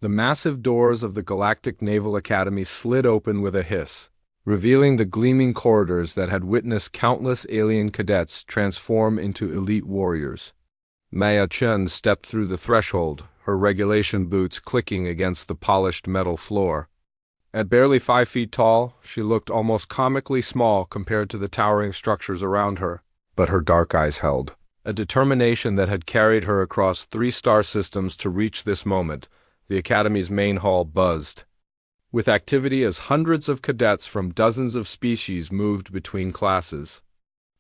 The massive doors of the Galactic Naval Academy slid open with a hiss, revealing the gleaming corridors that had witnessed countless alien cadets transform into elite warriors. Maya Chen stepped through the threshold, her regulation boots clicking against the polished metal floor. At barely 5 feet tall, she looked almost comically small compared to the towering structures around her, but her dark eyes held a determination that had carried her across 3 star systems to reach this moment. The Academy's main hall buzzed with activity as hundreds of cadets from dozens of species moved between classes.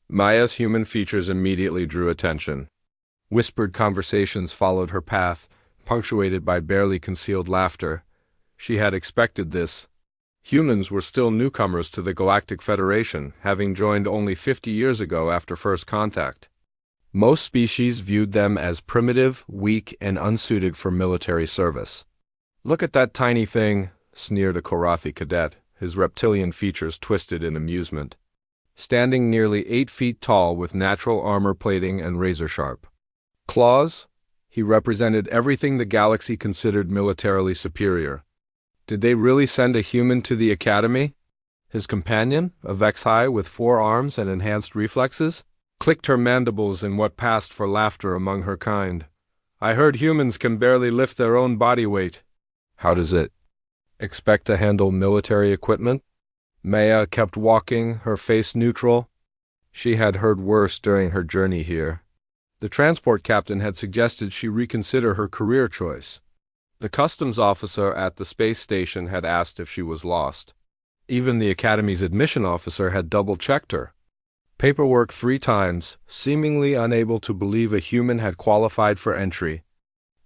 Maya's human features immediately drew attention. Whispered conversations followed her path, punctuated by barely concealed laughter. She had expected this. Humans were still newcomers to the Galactic Federation, having joined only 50 years ago after first contact. Most species viewed them as primitive, weak, and unsuited for military service. "Look at that tiny thing," sneered a Korathi cadet, his reptilian features twisted in amusement. Standing nearly 8 feet tall with natural armor plating and razor-sharp claws, he represented everything the galaxy considered militarily superior. Did they really send a human to the Academy? His companion, a Vexhai with 4 arms and enhanced reflexes, clicked her mandibles in what passed for laughter among her kind. "I heard humans can barely lift their own body weight." "How does it expect to handle military equipment?" Maya kept walking, her face neutral. She had heard worse during her journey here. The transport captain had suggested she reconsider her career choice. The customs officer at the space station had asked if she was lost. Even the Academy's admission officer had double-checked her. Paperwork 3 times, seemingly unable to believe a human had qualified for entry.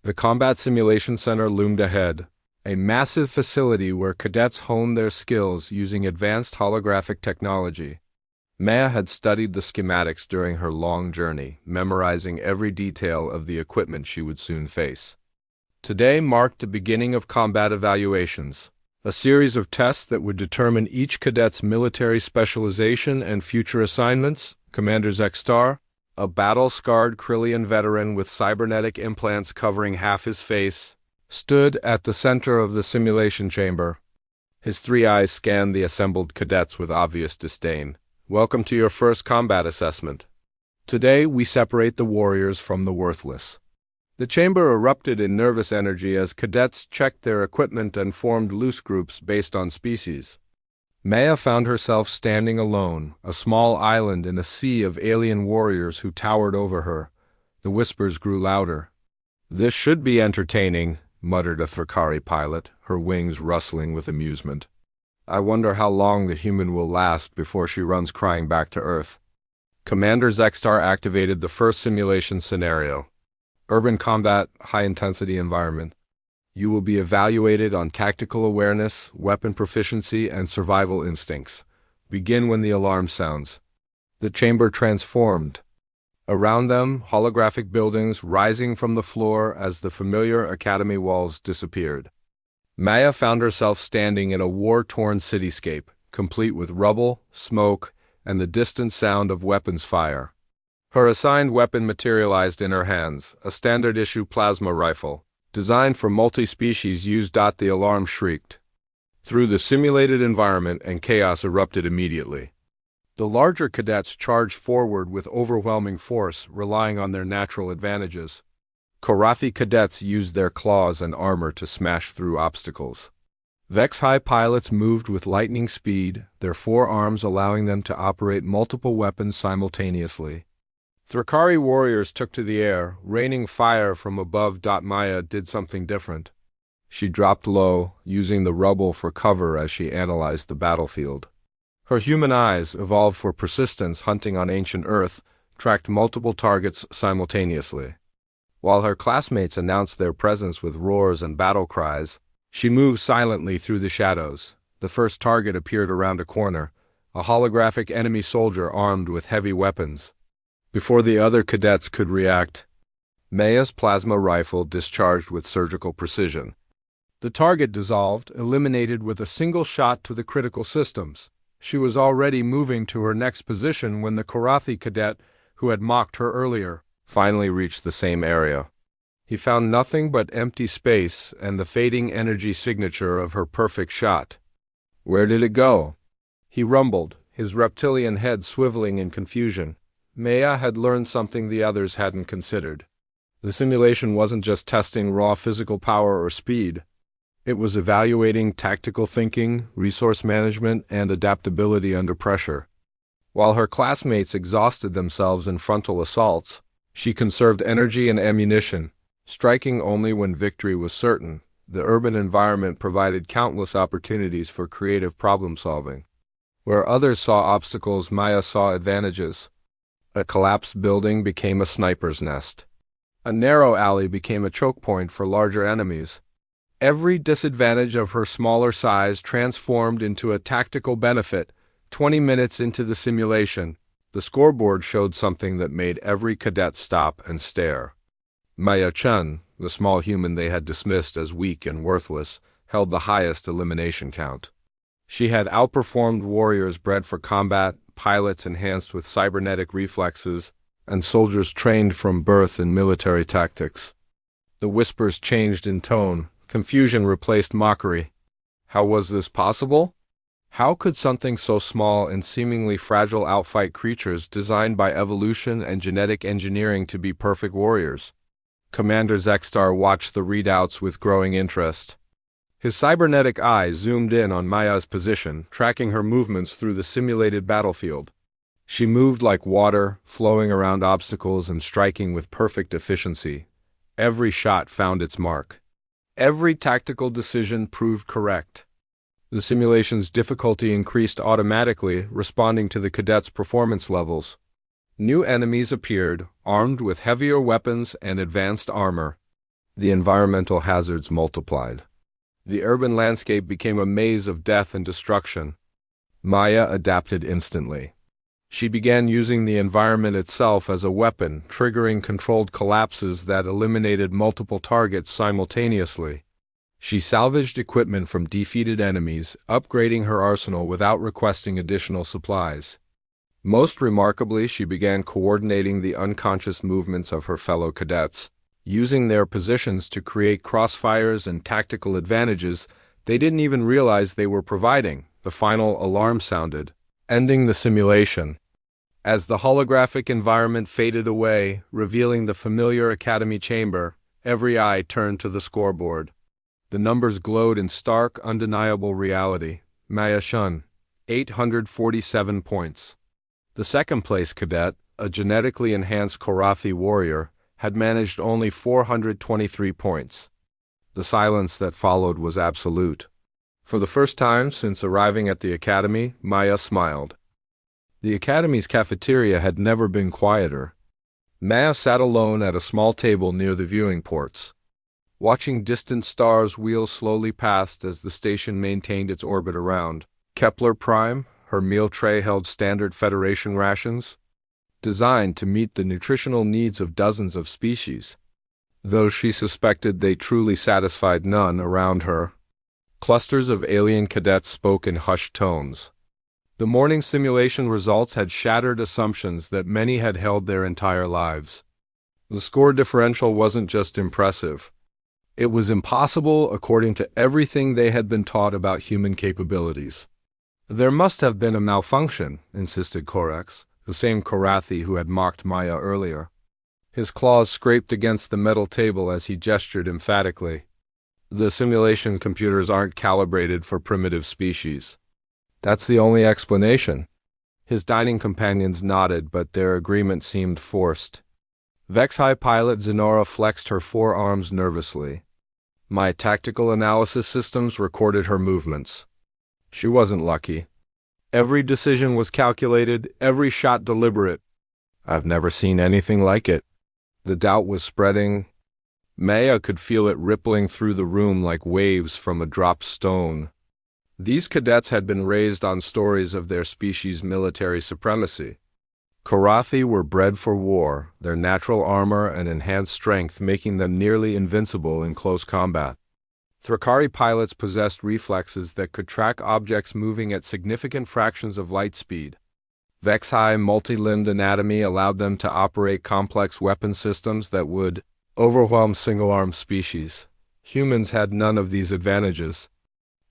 The Combat Simulation Center loomed ahead, a massive facility where cadets honed their skills using advanced holographic technology. Maya had studied the schematics during her long journey, memorizing every detail of the equipment she would soon face. Today marked the beginning of combat evaluations, a series of tests that would determine each cadet's military specialization and future assignments. Commander Zextar, a battle-scarred Krillian veteran with cybernetic implants covering half his face, stood at the center of the simulation chamber. His 3 eyes scanned the assembled cadets with obvious disdain. "Welcome to your first combat assessment. Today we separate the warriors from the worthless." The chamber erupted in nervous energy as cadets checked their equipment and formed loose groups based on species. Maya found herself standing alone, a small island in a sea of alien warriors who towered over her. The whispers grew louder. "This should be entertaining," muttered a Thrakari pilot, her wings rustling with amusement. "I wonder how long the human will last before she runs crying back to Earth." Commander Zextar activated the first simulation scenario. Urban combat, high-intensity environment. You will be evaluated on tactical awareness, weapon proficiency, and survival instincts. Begin when the alarm sounds. The chamber transformed. Around them, holographic buildings rising from the floor as the familiar Academy walls disappeared. Maya found herself standing in a war-torn cityscape, complete with rubble, smoke, and the distant sound of weapons fire. Her assigned weapon materialized in her hands, a standard-issue plasma rifle, designed for multi-species use. The alarm shrieked through the simulated environment, and chaos erupted immediately. The larger cadets charged forward with overwhelming force, relying on their natural advantages. Korathi cadets used their claws and armor to smash through obstacles. Vexhai pilots moved with lightning speed, their 4 arms allowing them to operate multiple weapons simultaneously. Thrakari warriors took to the air, raining fire from above. Maya did something different. She dropped low, using the rubble for cover as she analyzed the battlefield. Her human eyes, evolved for persistence hunting on ancient Earth, tracked multiple targets simultaneously. While her classmates announced their presence with roars and battle cries, she moved silently through the shadows. The first target appeared around a corner, a holographic enemy soldier armed with heavy weapons. Before the other cadets could react, Maya's plasma rifle discharged with surgical precision. The target dissolved, eliminated with a single shot to the critical systems. She was already moving to her next position when the Korathi cadet, who had mocked her earlier, finally reached the same area. He found nothing but empty space and the fading energy signature of her perfect shot. Where did it go? He rumbled, his reptilian head swiveling in confusion. Maya had learned something the others hadn't considered. The simulation wasn't just testing raw physical power or speed. It was evaluating tactical thinking, resource management, and adaptability under pressure. While her classmates exhausted themselves in frontal assaults, she conserved energy and ammunition, striking only when victory was certain. The urban environment provided countless opportunities for creative problem-solving. Where others saw obstacles, Maya saw advantages. A collapsed building became a sniper's nest. A narrow alley became a choke point for larger enemies. Every disadvantage of her smaller size transformed into a tactical benefit. 20 minutes into the simulation, the scoreboard showed something that made every cadet stop and stare. Maya-chan, the small human they had dismissed as weak and worthless, held the highest elimination count. She had outperformed warriors bred for combat, pilots enhanced with cybernetic reflexes, and soldiers trained from birth in military tactics. The whispers changed in tone. Confusion replaced mockery. How was this possible? How could something so small and seemingly fragile outfight creatures designed by evolution and genetic engineering to be perfect warriors? Commander Zexstar watched the readouts with growing interest. His cybernetic eye zoomed in on Maya's position, tracking her movements through the simulated battlefield. She moved like water, flowing around obstacles and striking with perfect efficiency. Every shot found its mark. Every tactical decision proved correct. The simulation's difficulty increased automatically, responding to the cadets' performance levels. New enemies appeared, armed with heavier weapons and advanced armor. The environmental hazards multiplied. The urban landscape became a maze of death and destruction. Maya adapted instantly. She began using the environment itself as a weapon, triggering controlled collapses that eliminated multiple targets simultaneously. She salvaged equipment from defeated enemies, upgrading her arsenal without requesting additional supplies. Most remarkably, she began coordinating the unconscious movements of her fellow cadets, using their positions to create crossfires and tactical advantages they didn't even realize they were providing. The final alarm sounded, ending the simulation. As the holographic environment faded away, revealing the familiar academy chamber, every eye turned to the scoreboard. The numbers glowed in stark, undeniable reality. Maya-shun, 847 points. The second-place cadet, a genetically enhanced Korathi warrior, had managed only 423 points. The silence that followed was absolute. For the first time since arriving at the academy, Maya smiled. The academy's cafeteria had never been quieter. Maya sat alone at a small table near the viewing ports, watching distant stars wheel slowly past as the station maintained its orbit around. Kepler Prime, her meal tray held standard Federation rations, designed to meet the nutritional needs of dozens of species, though she suspected they truly satisfied none around her. Clusters of alien cadets spoke in hushed tones. The morning simulation results had shattered assumptions that many had held their entire lives. The score differential wasn't just impressive. It was impossible according to everything they had been taught about human capabilities. There must have been a malfunction, insisted Korax, the same Korathi who had mocked Maya earlier. His claws scraped against the metal table as he gestured emphatically. The simulation computers aren't calibrated for primitive species. That's the only explanation. His dining companions nodded, but their agreement seemed forced. Vex-High pilot Zenora flexed her forearms nervously. My tactical analysis systems recorded her movements. She wasn't lucky. Every decision was calculated, every shot deliberate. I've never seen anything like it. The doubt was spreading. Maya could feel it rippling through the room like waves from a dropped stone. These cadets had been raised on stories of their species' military supremacy. Korathi were bred for war, their natural armor and enhanced strength making them nearly invincible in close combat. Thrakari pilots possessed reflexes that could track objects moving at significant fractions of light speed. Vex-High multi-limbed anatomy allowed them to operate complex weapon systems that would Overwhelmed single-arm species. Humans had none of these advantages.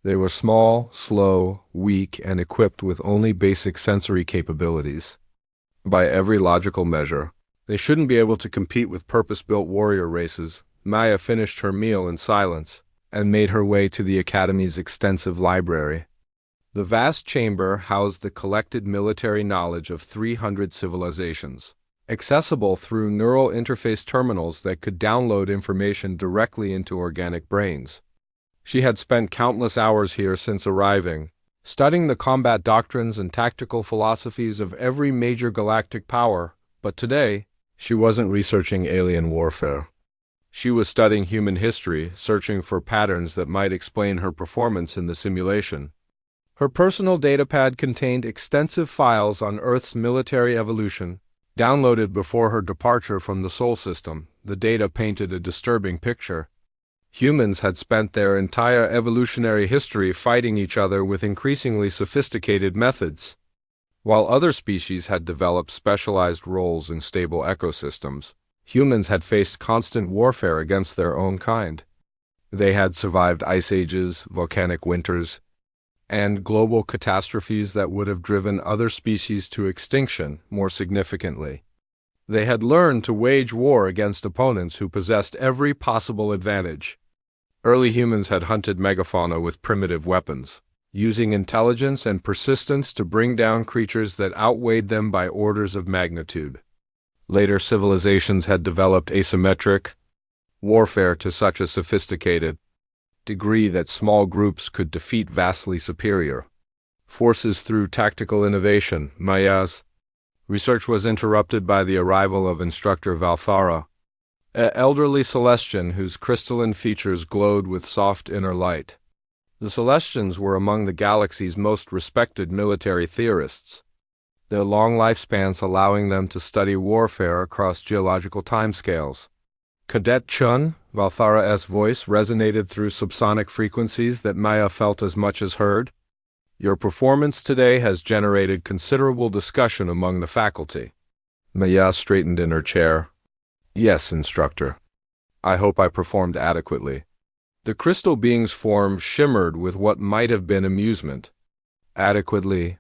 They were small, slow, weak, and equipped with only basic sensory capabilities. By every logical measure, they shouldn't be able to compete with purpose-built warrior races. Maya finished her meal in silence and made her way to the Academy's extensive library. The vast chamber housed the collected military knowledge of 300 civilizations, accessible through neural interface terminals that could download information directly into organic brains. She had spent countless hours here since arriving, studying the combat doctrines and tactical philosophies of every major galactic power, but today, she wasn't researching alien warfare. She was studying human history, searching for patterns that might explain her performance in the simulation. Her personal datapad contained extensive files on Earth's military evolution. Downloaded before her departure from the Sol system, the data painted a disturbing picture. Humans had spent their entire evolutionary history fighting each other with increasingly sophisticated methods, while other species had developed specialized roles in stable ecosystems. Humans had faced constant warfare against their own kind. They had survived ice ages, volcanic winters, and global catastrophes that would have driven other species to extinction more significantly. They had learned to wage war against opponents who possessed every possible advantage. Early humans had hunted megafauna with primitive weapons, using intelligence and persistence to bring down creatures that outweighed them by orders of magnitude. Later civilizations had developed asymmetric warfare to such a sophisticated degree that small groups could defeat vastly superior forces through tactical innovation. Maya's research was interrupted by the arrival of instructor Valthara, an elderly Celestian whose crystalline features glowed with soft inner light. The Celestians were among the galaxy's most respected military theorists, their long lifespans allowing them to study warfare across geological timescales. Cadet Chun, Valthara's voice resonated through subsonic frequencies that Maya felt as much as heard. Your performance today has generated considerable discussion among the faculty. Maya straightened in her chair. Yes, instructor. I hope I performed adequately. The crystal being's form shimmered with what might have been amusement. Adequately.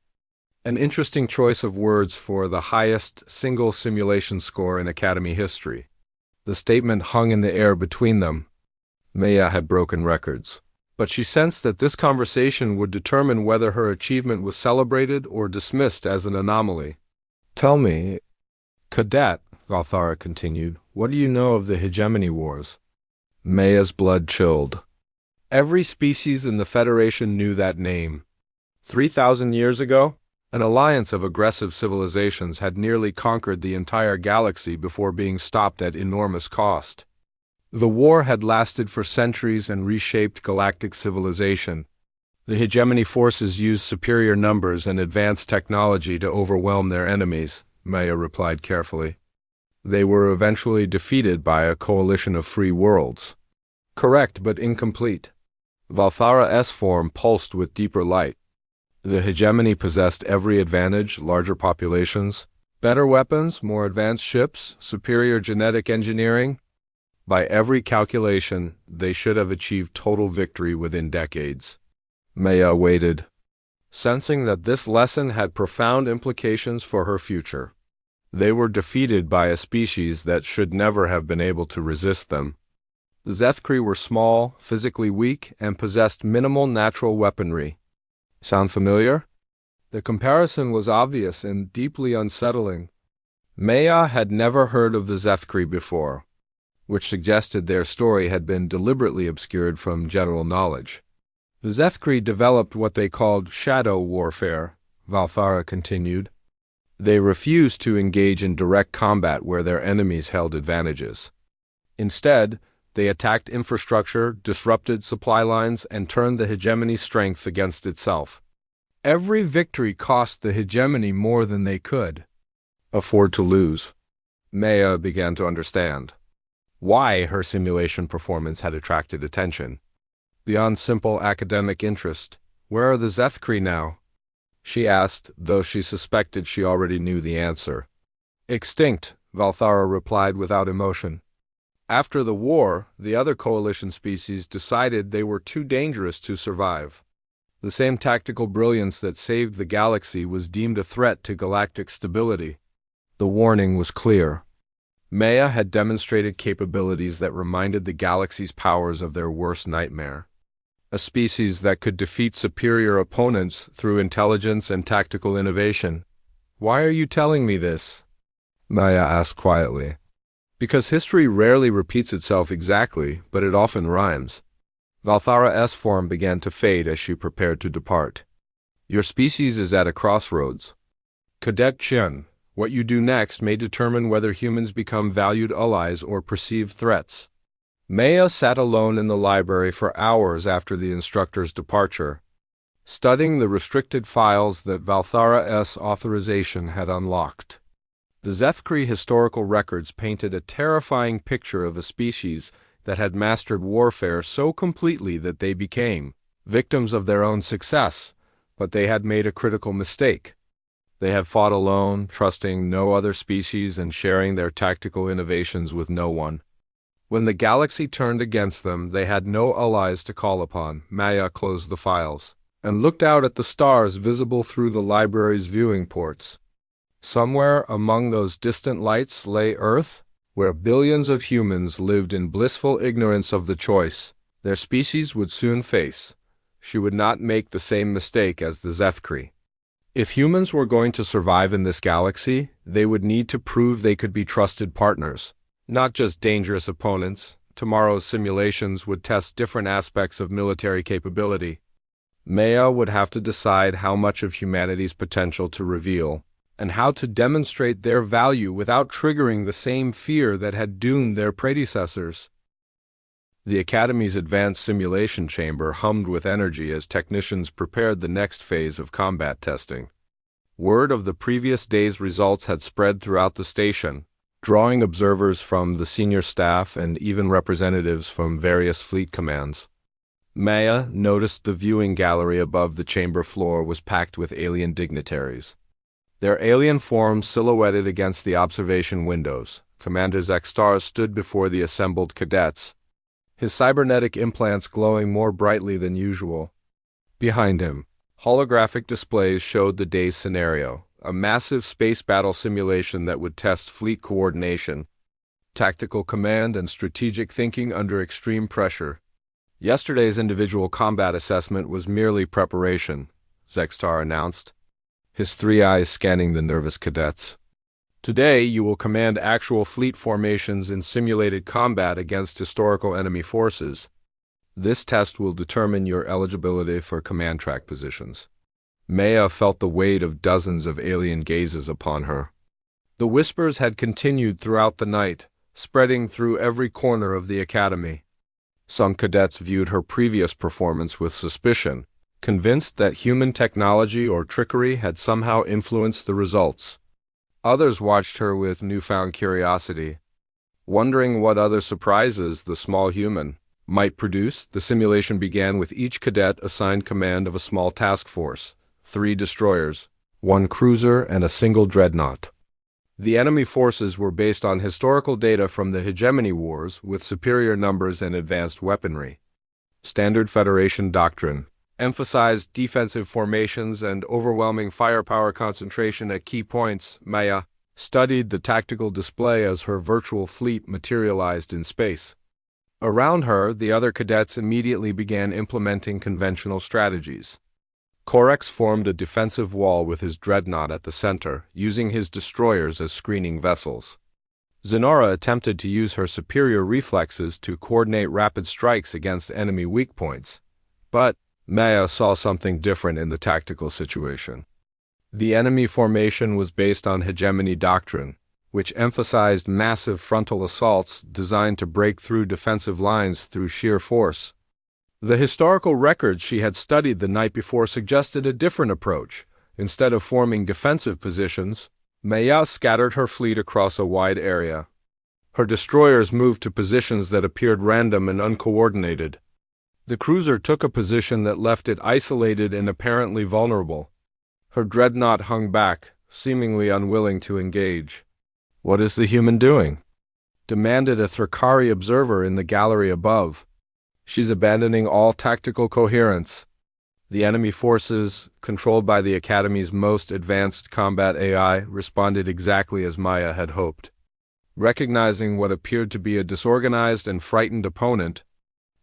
An interesting choice of words for the highest single simulation score in Academy history. The statement hung in the air between them. Maya had broken records, but she sensed that this conversation would determine whether her achievement was celebrated or dismissed as an anomaly. Tell me, Cadet, Valthara continued, what do you know of the Hegemony Wars? Maya's blood chilled. Every species in the Federation knew that name. 3,000 years ago, an alliance of aggressive civilizations had nearly conquered the entire galaxy before being stopped at enormous cost. The war had lasted for centuries and reshaped galactic civilization. The hegemony forces used superior numbers and advanced technology to overwhelm their enemies, Maya replied carefully. They were eventually defeated by a coalition of free worlds. Correct, but incomplete. Valthara's form pulsed with deeper light. The hegemony possessed every advantage: larger populations, better weapons, more advanced ships, superior genetic engineering. By every calculation, they should have achieved total victory within decades. Maya waited, sensing that this lesson had profound implications for her future. They were defeated by a species that should never have been able to resist them. The Zethkri were small, physically weak, and possessed minimal natural weaponry. Sound familiar? The comparison was obvious and deeply unsettling. Maya had never heard of the Zethkri before, which suggested their story had been deliberately obscured from general knowledge. The Zethkri developed what they called shadow warfare, Valthara continued. They refused to engage in direct combat where their enemies held advantages. Instead, they attacked infrastructure, disrupted supply lines, and turned the hegemony's strength against itself. Every victory cost the hegemony more than they could afford to lose. Maya began to understand why her simulation performance had attracted attention. Beyond simple academic interest, where are the Zethkri now? She asked, though she suspected she already knew the answer. Extinct, Valthara replied without emotion. After the war, the other coalition species decided they were too dangerous to survive. The same tactical brilliance that saved the galaxy was deemed a threat to galactic stability. The warning was clear. Maya had demonstrated capabilities that reminded the galaxy's powers of their worst nightmare. A species that could defeat superior opponents through intelligence and tactical innovation. "Why are you telling me this?" Maya asked quietly. "Because history rarely repeats itself exactly, but it often rhymes." Valthara's form began to fade as she prepared to depart. "Your species is at a crossroads. Cadet Chen, what you do next may determine whether humans become valued allies or perceived threats." Maya sat alone in the library for hours after the instructor's departure, studying the restricted files that Valthara's authorization had unlocked. The Zethkri historical records painted a terrifying picture of a species that had mastered warfare so completely that they became victims of their own success, but they had made a critical mistake. They had fought alone, trusting no other species and sharing their tactical innovations with no one. When the galaxy turned against them, they had no allies to call upon. Maya closed the files and looked out at the stars visible through the library's viewing ports. Somewhere among those distant lights lay Earth, where billions of humans lived in blissful ignorance of the choice their species would soon face. She would not make the same mistake as the Zethkri. If humans were going to survive in this galaxy, they would need to prove they could be trusted partners, not just dangerous opponents. Tomorrow's simulations would test different aspects of military capability. Maya would have to decide how much of humanity's potential to reveal, and how to demonstrate their value without triggering the same fear that had doomed their predecessors. The Academy's advanced simulation chamber hummed with energy as technicians prepared the next phase of combat testing. Word of the previous day's results had spread throughout the station, drawing observers from the senior staff and even representatives from various fleet commands. Maya noticed the viewing gallery above the chamber floor was packed with alien dignitaries. Their alien forms silhouetted against the observation windows. Commander Zextar stood before the assembled cadets, his cybernetic implants glowing more brightly than usual. Behind him, holographic displays showed the day's scenario, a massive space battle simulation that would test fleet coordination, tactical command, and strategic thinking under extreme pressure. Yesterday's individual combat assessment was merely preparation, Zextar announced, his three eyes scanning the nervous cadets. Today, you will command actual fleet formations in simulated combat against historical enemy forces. This test will determine your eligibility for command track positions. Maya felt the weight of dozens of alien gazes upon her. The whispers had continued throughout the night, spreading through every corner of the academy. Some cadets viewed her previous performance with suspicion, convinced that human technology or trickery had somehow influenced the results. Others watched her with newfound curiosity, wondering what other surprises the small human might produce. The simulation began with each cadet assigned command of a small task force, 3 destroyers, 1 cruiser, and a single dreadnought. The enemy forces were based on historical data from the Hegemony Wars with superior numbers and advanced weaponry. Standard Federation doctrine emphasized defensive formations and overwhelming firepower concentration at key points. Maya studied the tactical display as her virtual fleet materialized in space. Around her, the other cadets immediately began implementing conventional strategies. Corex formed a defensive wall with his dreadnought at the center, using his destroyers as screening vessels. Zenora attempted to use her superior reflexes to coordinate rapid strikes against enemy weak points, but Maya saw something different in the tactical situation. The enemy formation was based on hegemony doctrine, which emphasized massive frontal assaults designed to break through defensive lines through sheer force. The historical records she had studied the night before suggested a different approach. Instead of forming defensive positions, Maya scattered her fleet across a wide area. Her destroyers moved to positions that appeared random and uncoordinated. The cruiser took a position that left it isolated and apparently vulnerable. Her dreadnought hung back, seemingly unwilling to engage. "What is the human doing?" demanded a Thrakari observer in the gallery above. She's abandoning all tactical coherence. The enemy forces, controlled by the Academy's most advanced combat AI, responded exactly as Maya had hoped. Recognizing what appeared to be a disorganized and frightened opponent,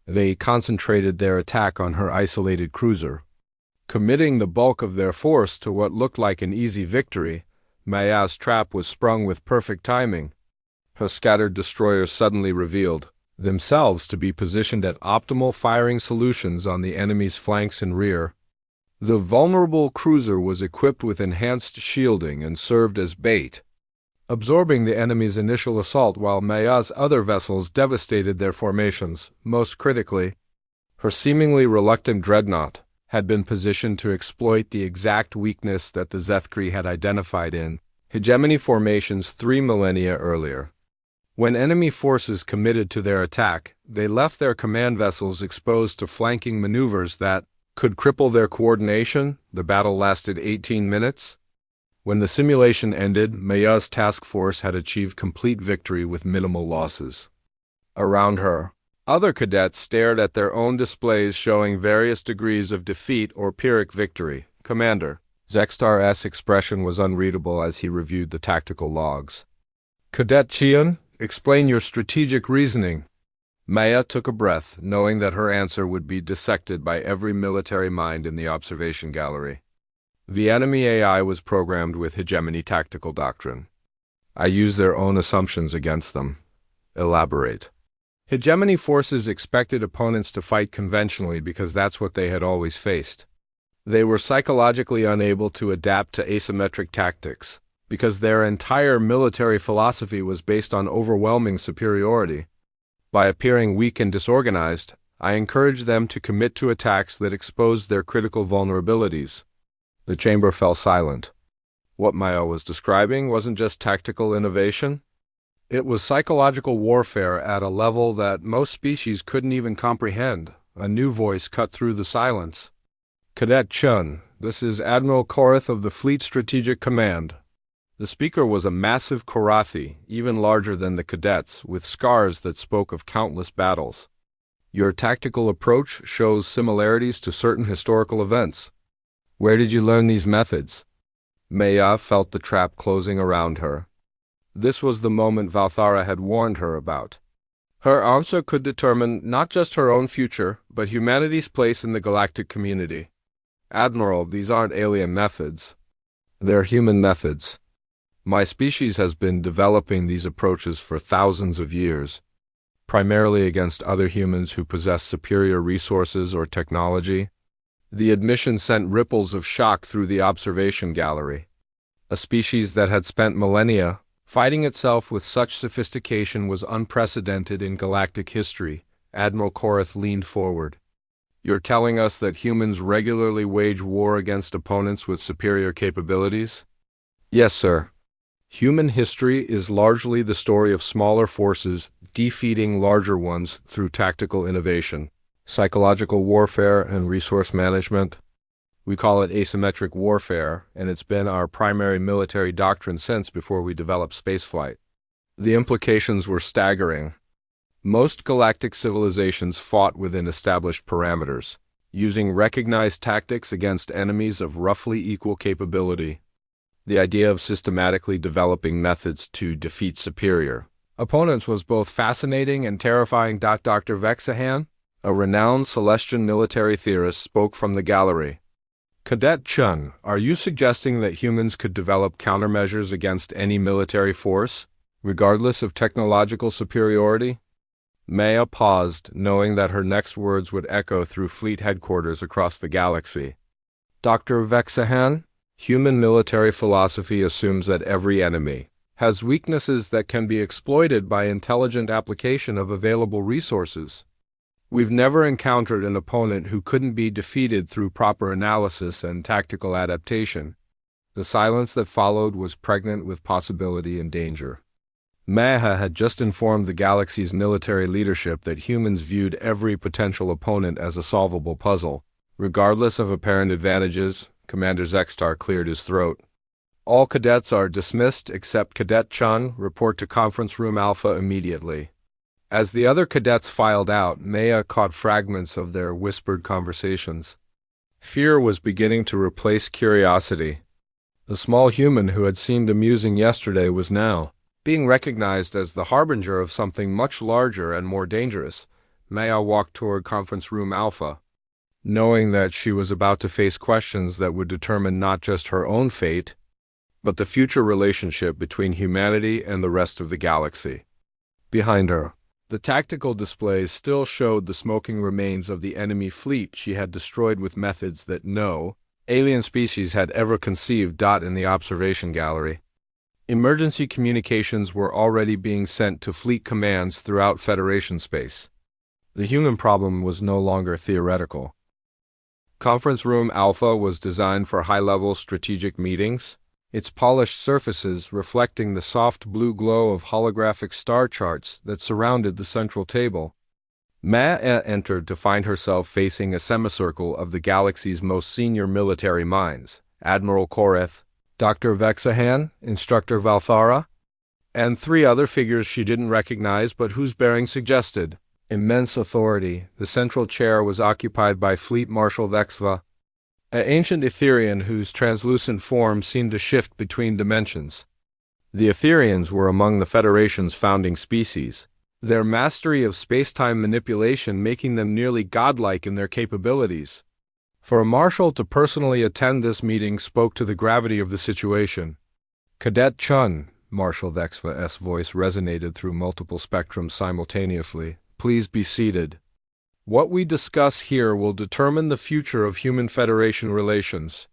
they concentrated their attack on her isolated cruiser. Committing the bulk of their force to what looked like an easy victory, Maya's trap was sprung with perfect timing. Her scattered destroyers suddenly revealed themselves to be positioned at optimal firing solutions on the enemy's flanks and rear. The vulnerable cruiser was equipped with enhanced shielding and served as bait, absorbing the enemy's initial assault while Maya's other vessels devastated their formations. Most critically, her seemingly reluctant dreadnought had been positioned to exploit the exact weakness that the Zethkri had identified in hegemony formations 3 millennia earlier. When enemy forces committed to their attack, they left their command vessels exposed to flanking maneuvers that could cripple their coordination. The battle lasted 18 minutes. When the simulation ended, Maya's task force had achieved complete victory with minimal losses. Around her, other cadets stared at their own displays showing various degrees of defeat or Pyrrhic victory. Commander Zextar's expression was unreadable as he reviewed the tactical logs. Cadet Chian, explain your strategic reasoning. Maya took a breath, knowing that her answer would be dissected by every military mind in the observation gallery. The enemy AI was programmed with hegemony tactical doctrine. I use their own assumptions against them. Elaborate. Hegemony forces expected opponents to fight conventionally because that's what they had always faced. They were psychologically unable to adapt to asymmetric tactics, because their entire military philosophy was based on overwhelming superiority. By appearing weak and disorganized, I encouraged them to commit to attacks that exposed their critical vulnerabilities. The chamber fell silent. What Maya was describing wasn't just tactical innovation. It was psychological warfare at a level that most species couldn't even comprehend. A new voice cut through the silence. Cadet Chun, this is Admiral Korath of the Fleet Strategic Command. The speaker was a massive Korathi, even larger than the cadets, with scars that spoke of countless battles. Your tactical approach shows similarities to certain historical events. Where did you learn these methods? Maya felt the trap closing around her. This was the moment Valthara had warned her about. Her answer could determine not just her own future, but humanity's place in the galactic community. Admiral, these aren't alien methods. They're human methods. My species has been developing these approaches for thousands of years, primarily against other humans who possess superior resources or technology. The admission sent ripples of shock through the observation gallery. A species that had spent millennia fighting itself with such sophistication was unprecedented in galactic history. Admiral Korath leaned forward. You're telling us that humans regularly wage war against opponents with superior capabilities? Yes, sir. Human history is largely the story of smaller forces defeating larger ones through tactical innovation, psychological warfare, and resource management. We call it asymmetric warfare, and it's been our primary military doctrine since before we developed spaceflight. The implications were staggering. Most galactic civilizations fought within established parameters, using recognized tactics against enemies of roughly equal capability. The idea of systematically developing methods to defeat superior opponents was both fascinating and terrifying. Dr. Vexahan, a renowned Celestian military theorist, spoke from the gallery. Cadet Chun, are you suggesting that humans could develop countermeasures against any military force, regardless of technological superiority? Maya paused, knowing that her next words would echo through fleet headquarters across the galaxy. Dr. Vexahan, human military philosophy assumes that every enemy has weaknesses that can be exploited by intelligent application of available resources. We've never encountered an opponent who couldn't be defeated through proper analysis and tactical adaptation. The silence that followed was pregnant with possibility and danger. Maya had just informed the galaxy's military leadership that humans viewed every potential opponent as a solvable puzzle, regardless of apparent advantages. Commander Zextar cleared his throat. All cadets are dismissed except Cadet Chun. Report to Conference Room Alpha immediately. As the other cadets filed out, Maya caught fragments of their whispered conversations. Fear was beginning to replace curiosity. The small human who had seemed amusing yesterday was now being recognized as the harbinger of something much larger and more dangerous. Maya walked toward Conference Room Alpha, knowing that she was about to face questions that would determine not just her own fate, but the future relationship between humanity and the rest of the galaxy. Behind her, the tactical displays still showed the smoking remains of the enemy fleet she had destroyed with methods that no alien species had ever conceived. In the observation gallery, emergency communications were already being sent to fleet commands throughout Federation space. The human problem was no longer theoretical. Conference Room Alpha was designed for high-level strategic meetings, its polished surfaces reflecting the soft blue glow of holographic star charts that surrounded the central table. Maya entered to find herself facing a semicircle of the galaxy's most senior military minds: Admiral Koreth, Dr. Vexahan, Instructor Valthara, and three other figures she didn't recognize but whose bearing suggested immense authority. The central chair was occupied by Fleet Marshal Vexva, an ancient Etherian whose translucent form seemed to shift between dimensions. The Etherians were among the Federation's founding species, their mastery of space-time manipulation making them nearly godlike in their capabilities. For a marshal to personally attend this meeting spoke to the gravity of the situation. Cadet Chun, Marshal Vexva's voice resonated through multiple spectrums simultaneously. Please be seated. What we discuss here will determine the future of human Federation relations.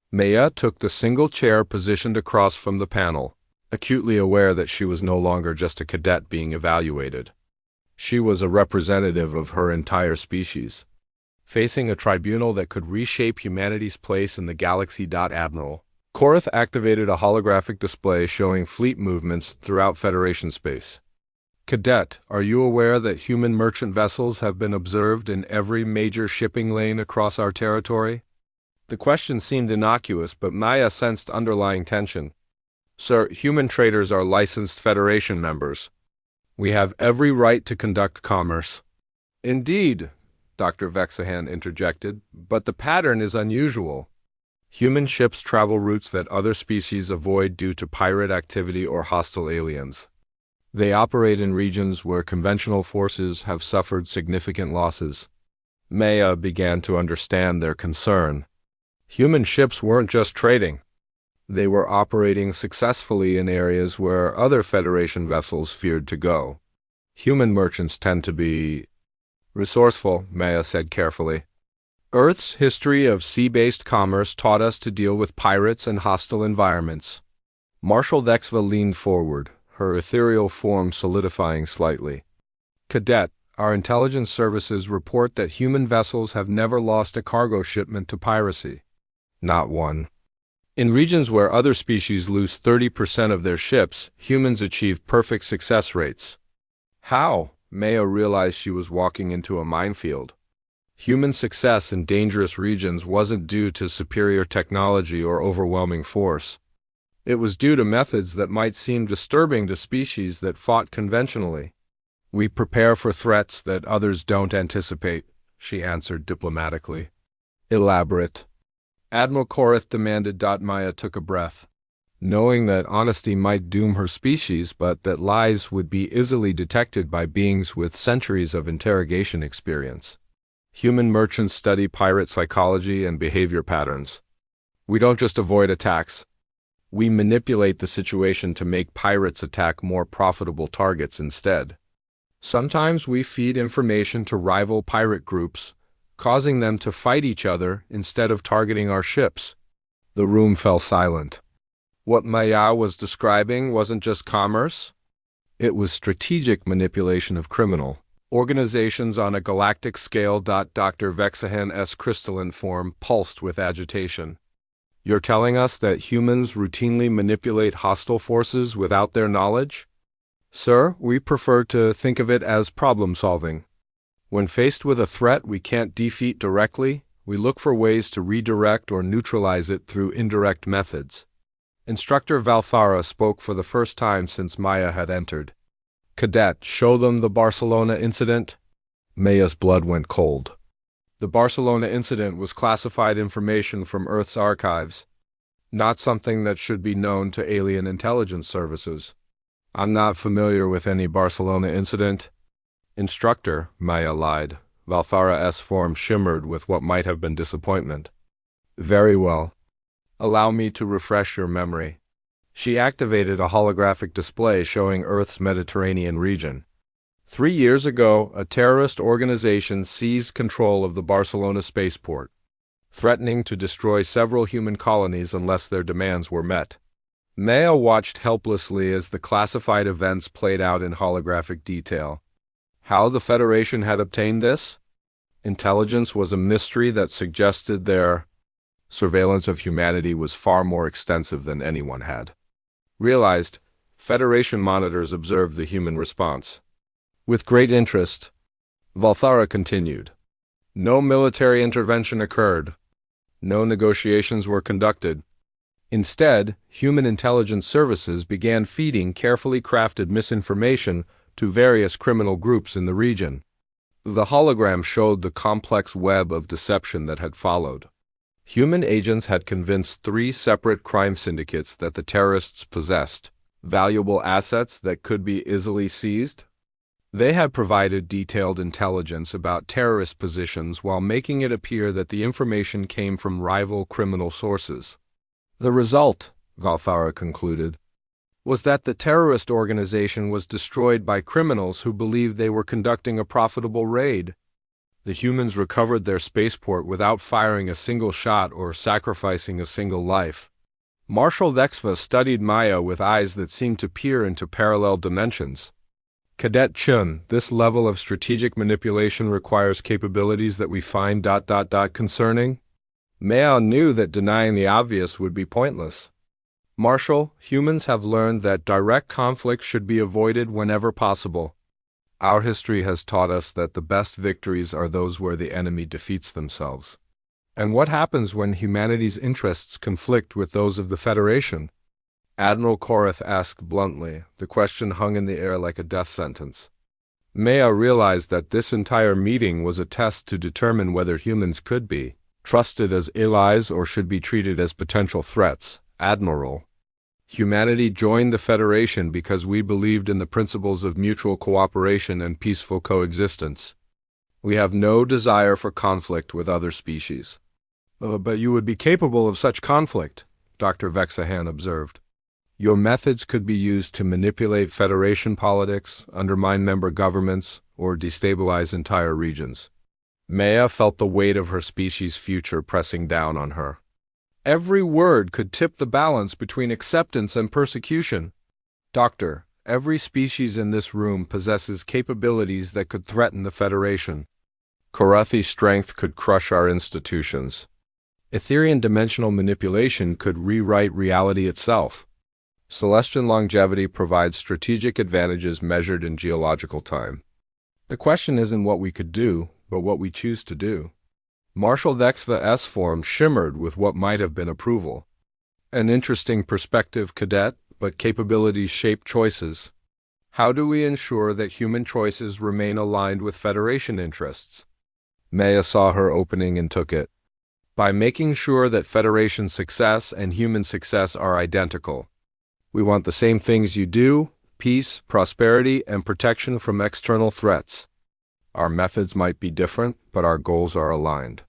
Maya took the single chair positioned across from the panel, acutely aware that she was no longer just a cadet being evaluated. She was a representative of her entire species, facing a tribunal that could reshape humanity's place in the galaxy. Admiral Koreth activated a holographic display showing fleet movements throughout Federation space. Cadet, are you aware that human merchant vessels have been observed in every major shipping lane across our territory? The question seemed innocuous, but Maya sensed underlying tension. Sir, human traders are licensed Federation members. We have every right to conduct commerce. Indeed, Dr. Vexahan interjected, but the pattern is unusual. Human ships travel routes that other species avoid due to pirate activity or hostile aliens. They operate in regions where conventional forces have suffered significant losses. Maya began to understand their concern. Human ships weren't just trading. They were operating successfully in areas where other Federation vessels feared to go. Human merchants tend to be resourceful, Maya said carefully. Earth's history of sea-based commerce taught us to deal with pirates and hostile environments. Marshal Vexva leaned forward, her ethereal form solidifying slightly. Cadet, our intelligence services report that human vessels have never lost a cargo shipment to piracy. Not one. In regions where other species lose 30% of their ships, humans achieve perfect success rates. How? Maya realized she was walking into a minefield. Human success in dangerous regions wasn't due to superior technology or overwhelming force. It was due to methods that might seem disturbing to species that fought conventionally. We prepare for threats that others don't anticipate, she answered diplomatically. Elaborate. Admiral Koreth demanded. Maya took a breath, knowing that honesty might doom her species, but that lies would be easily detected by beings with centuries of interrogation experience. Human merchants study pirate psychology and behavior patterns. We don't just avoid attacks. We manipulate the situation to make pirates attack more profitable targets instead. Sometimes we feed information to rival pirate groups, causing them to fight each other instead of targeting our ships. The room fell silent. What Maya was describing wasn't just commerce. It was strategic manipulation of criminal organizations on a galactic scale. Dr. Vexahan's crystalline form pulsed with agitation. You're telling us that humans routinely manipulate hostile forces without their knowledge? Sir, we prefer to think of it as problem-solving. When faced with a threat we can't defeat directly, we look for ways to redirect or neutralize it through indirect methods. Instructor Valthara spoke for the first time since Maya had entered. Cadet, show them the Barcelona incident. Maya's blood went cold. The Barcelona incident was classified information from Earth's archives, not something that should be known to alien intelligence services. I'm not familiar with any Barcelona incident. Instructor, Maya lied. Valthara's form shimmered with what might have been disappointment. Very well. Allow me to refresh your memory. She activated a holographic display showing Earth's Mediterranean region. 3 years ago, a terrorist organization seized control of the Barcelona spaceport, threatening to destroy several human colonies unless their demands were met. Maya watched helplessly as the classified events played out in holographic detail. How the Federation had obtained this? Intelligence was a mystery that suggested their surveillance of humanity was far more extensive than anyone had realized. Federation monitors observed the human response with great interest. Valthara continued. No military intervention occurred. No negotiations were conducted. Instead, human intelligence services began feeding carefully crafted misinformation to various criminal groups in the region. The hologram showed the complex web of deception that had followed. Human agents had convinced 3 separate crime syndicates that the terrorists possessed valuable assets that could be easily seized. They had provided detailed intelligence about terrorist positions while making it appear that the information came from rival criminal sources. The result, Valthara concluded, was that the terrorist organization was destroyed by criminals who believed they were conducting a profitable raid. The humans recovered their spaceport without firing a single shot or sacrificing a single life. Marshal Dexva studied Maya with eyes that seemed to peer into parallel dimensions. Cadet Chun, this level of strategic manipulation requires capabilities that we find ... concerning. Maya knew that denying the obvious would be pointless. Marshal, humans have learned that direct conflict should be avoided whenever possible. Our history has taught us that the best victories are those where the enemy defeats themselves. And what happens when humanity's interests conflict with those of the Federation? Admiral Korath asked bluntly. The question hung in the air like a death sentence. Maya realized that this entire meeting was a test to determine whether humans could be trusted as allies or should be treated as potential threats. Admiral, humanity joined the Federation because we believed in the principles of mutual cooperation and peaceful coexistence. We have no desire for conflict with other species. But you would be capable of such conflict, Dr. Vexahan observed. Your methods could be used to manipulate Federation politics, undermine member governments, or destabilize entire regions. Maya felt the weight of her species' future pressing down on her. Every word could tip the balance between acceptance and persecution. Doctor, every species in this room possesses capabilities that could threaten the Federation. Korathi's strength could crush our institutions. Etherian dimensional manipulation could rewrite reality itself. Celestian longevity provides strategic advantages measured in geological time. The question isn't what we could do, but what we choose to do. Marshal Dexva's form shimmered with what might have been approval. An interesting perspective, Cadet, but capabilities shape choices. How do we ensure that human choices remain aligned with Federation interests? Maya saw her opening and took it. By making sure that Federation success and human success are identical. We want the same things you do: peace, prosperity, and protection from external threats. Our methods might be different, but our goals are aligned.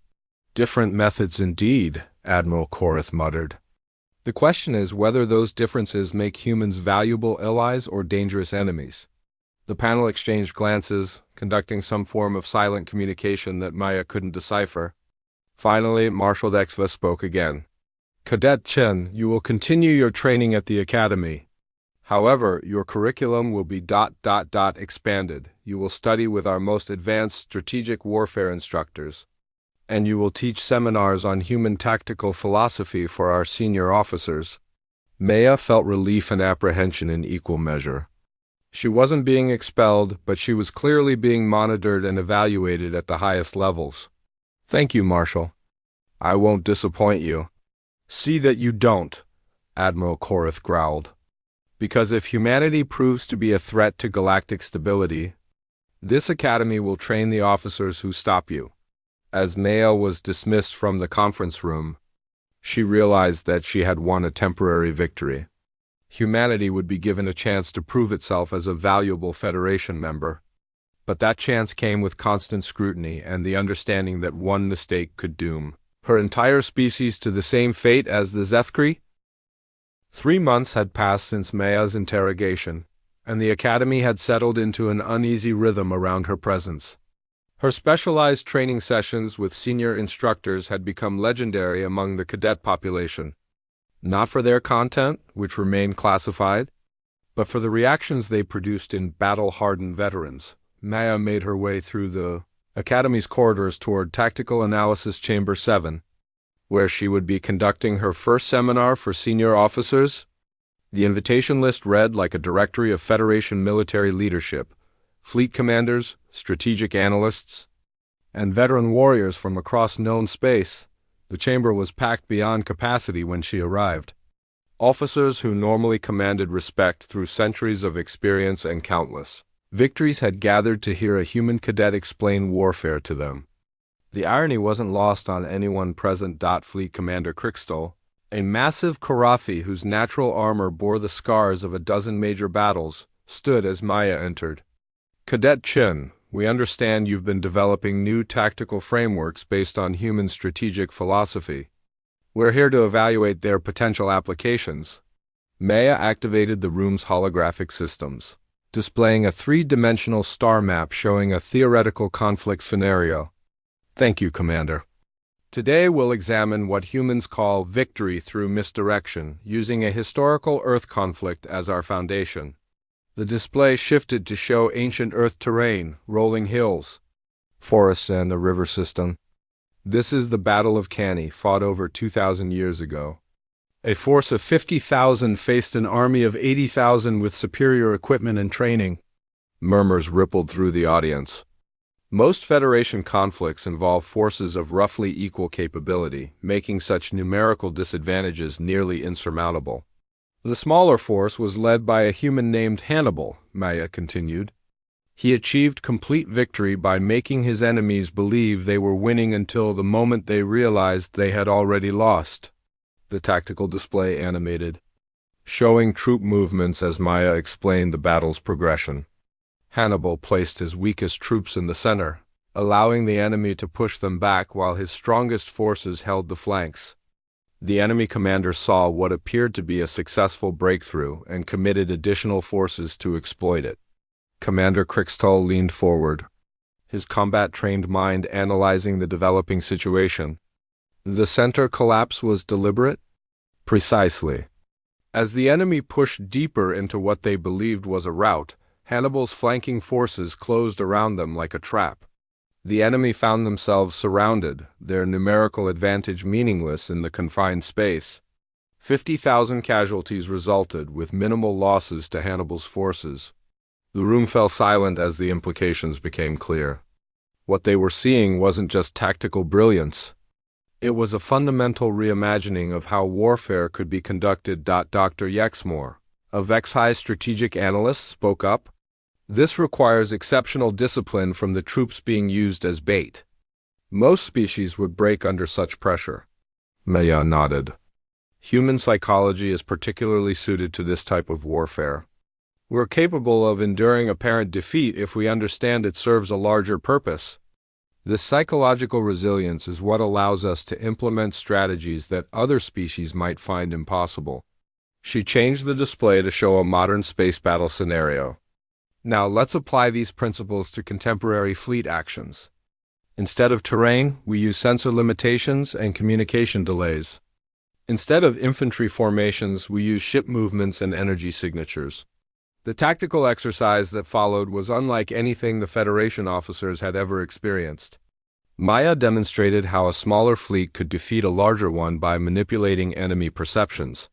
Different methods indeed, Admiral Korath muttered. The question is whether those differences make humans valuable allies or dangerous enemies. The panel exchanged glances, conducting some form of silent communication that Maya couldn't decipher. Finally, Marshal Dexva spoke again. Cadet Chen, you will continue your training at the Academy. However, your curriculum will be ... expanded. You will study with our most advanced strategic warfare instructors, and you will teach seminars on human tactical philosophy for our senior officers. Maya felt relief and apprehension in equal measure. She wasn't being expelled, but she was clearly being monitored and evaluated at the highest levels. Thank you, Marshal. I won't disappoint you. See that you don't. Admiral Korath growled. Because if humanity proves to be a threat to galactic stability, this academy will train the officers who stop you. As Maya was dismissed from the conference room, she realized that she had won a temporary victory. Humanity would be given a chance to prove itself as a valuable Federation member. But that chance came with constant scrutiny and the understanding that one mistake could doom her entire species to the same fate as the Zethkri. 3 months had passed since Maya's interrogation, and the Academy had settled into an uneasy rhythm around her presence. Her specialized training sessions with senior instructors had become legendary among the cadet population, not for their content, which remained classified, but for the reactions they produced in battle-hardened veterans. Maya made her way through the Academy's corridors toward Tactical Analysis Chamber 7, where she would be conducting her first seminar for senior officers. The invitation list read like a directory of Federation military leadership, fleet commanders, strategic analysts, and veteran warriors from across known space. The chamber was packed beyond capacity when she arrived. Officers who normally commanded respect through centuries of experience and countless victories had gathered to hear a human cadet explain warfare to them. The irony wasn't lost on anyone present. Fleet Commander Krixtol, a massive Karathi whose natural armor bore the scars of a dozen major battles, stood as Maya entered. Cadet Chin, we understand you've been developing new tactical frameworks based on human strategic philosophy. We're here to evaluate their potential applications. Maya activated the room's holographic systems, displaying a 3-dimensional star map showing a theoretical conflict scenario. Thank you, Commander. Today we'll examine what humans call victory through misdirection, using a historical Earth conflict as our foundation. The display shifted to show ancient Earth terrain, rolling hills, forests, and a river system. This is the Battle of Canny, fought over 2,000 years ago. A force of 50,000 faced an army of 80,000 with superior equipment and training. Murmurs rippled through the audience. Most Federation conflicts involve forces of roughly equal capability, making such numerical disadvantages nearly insurmountable. The smaller force was led by a human named Hannibal, Maya continued. He achieved complete victory by making his enemies believe they were winning until the moment they realized they had already lost. The tactical display animated, showing troop movements as Maya explained the battle's progression. Hannibal placed his weakest troops in the center, allowing the enemy to push them back while his strongest forces held the flanks. The enemy commander saw what appeared to be a successful breakthrough and committed additional forces to exploit it. Commander Krixtol leaned forward, his combat-trained mind analyzing the developing situation. The center collapse was deliberate? Precisely. As the enemy pushed deeper into what they believed was a rout, Hannibal's flanking forces closed around them like a trap. The enemy found themselves surrounded, their numerical advantage meaningless in the confined space. 50,000 casualties resulted, with minimal losses to Hannibal's forces. The room fell silent as the implications became clear. What they were seeing wasn't just tactical brilliance. It was a fundamental reimagining of how warfare could be conducted. Dr. Yexmore, a Vex-High strategic analyst, spoke up. This requires exceptional discipline from the troops being used as bait. Most species would break under such pressure. Maya nodded. Human psychology is particularly suited to this type of warfare. We're capable of enduring apparent defeat if we understand it serves a larger purpose. This psychological resilience is what allows us to implement strategies that other species might find impossible. She changed the display to show a modern space battle scenario. Now let's apply these principles to contemporary fleet actions. Instead of terrain, we use sensor limitations and communication delays. Instead of infantry formations, we use ship movements and energy signatures. The tactical exercise that followed was unlike anything the Federation officers had ever experienced. Maya demonstrated how a smaller fleet could defeat a larger one by manipulating enemy perceptions,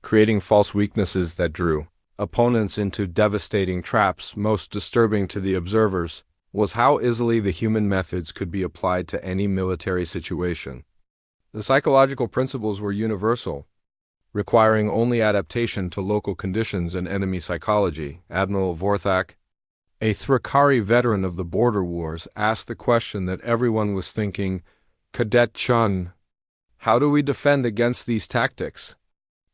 creating false weaknesses that drew opponents into devastating traps. Most disturbing to the observers was how easily the human methods could be applied to any military situation. The psychological principles were universal. requiring only adaptation to local conditions and enemy psychology. Admiral Vorthak, a Thrakari veteran of the border wars, asked the question that everyone was thinking, Cadet Chun, how do we defend against these tactics?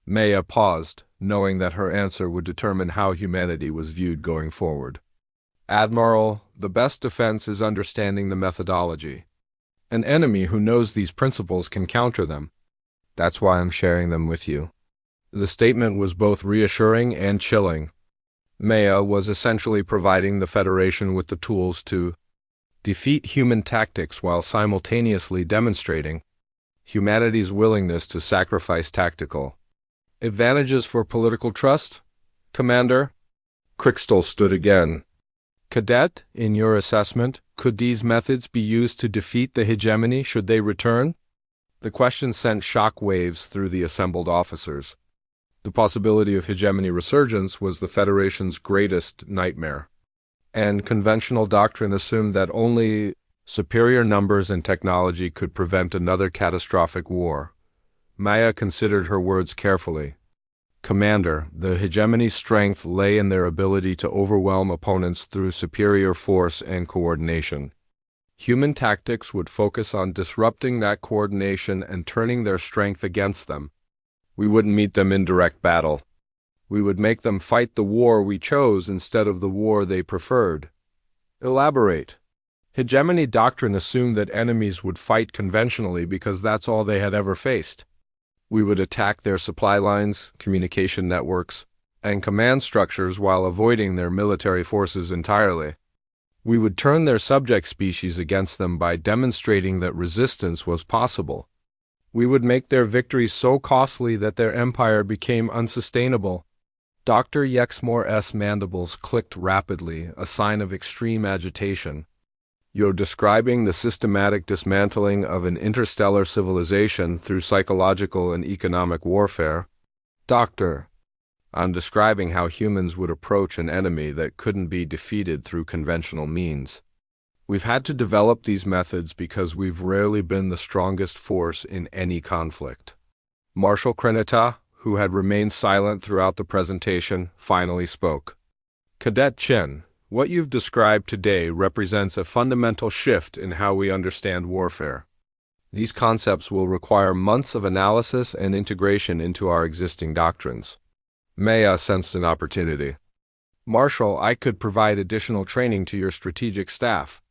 Maya paused, knowing that her answer would determine how humanity was viewed going forward. Admiral, the best defense is understanding the methodology. An enemy who knows these principles can counter them. That's why I'm sharing them with you. The statement was both reassuring and chilling. Maya was essentially providing the Federation with the tools to defeat human tactics while simultaneously demonstrating humanity's willingness to sacrifice tactical advantages for political trust. Commander, Krickstall stood again. Cadet, in your assessment, could these methods be used to defeat the hegemony should they return? The question sent shock waves through the assembled officers. The possibility of hegemony resurgence was the Federation's greatest nightmare, and conventional doctrine assumed that only superior numbers and technology could prevent another catastrophic war. Maya considered her words carefully. Commander, the hegemony's strength lay in their ability to overwhelm opponents through superior force and coordination. Human tactics would focus on disrupting that coordination and turning their strength against them. We wouldn't meet them in direct battle. We would make them fight the war we chose instead of the war they preferred. Elaborate. Hegemony doctrine assumed that enemies would fight conventionally because that's all they had ever faced. We would attack their supply lines, communication networks, and command structures while avoiding their military forces entirely. We would turn their subject species against them by demonstrating that resistance was possible. We would make their victories so costly that their empire became unsustainable. Dr. Yexmore's mandibles clicked rapidly, a sign of extreme agitation. You're describing the systematic dismantling of an interstellar civilization through psychological and economic warfare. Doctor, I'm describing how humans would approach an enemy that couldn't be defeated through conventional means. We've had to develop these methods because we've rarely been the strongest force in any conflict. Marshal Kreneta, who had remained silent throughout the presentation, finally spoke. Cadet Chen, what you've described today represents a fundamental shift in how we understand warfare. These concepts will require months of analysis and integration into our existing doctrines. Maya sensed an opportunity. Marshal, I could provide additional training to your strategic staff.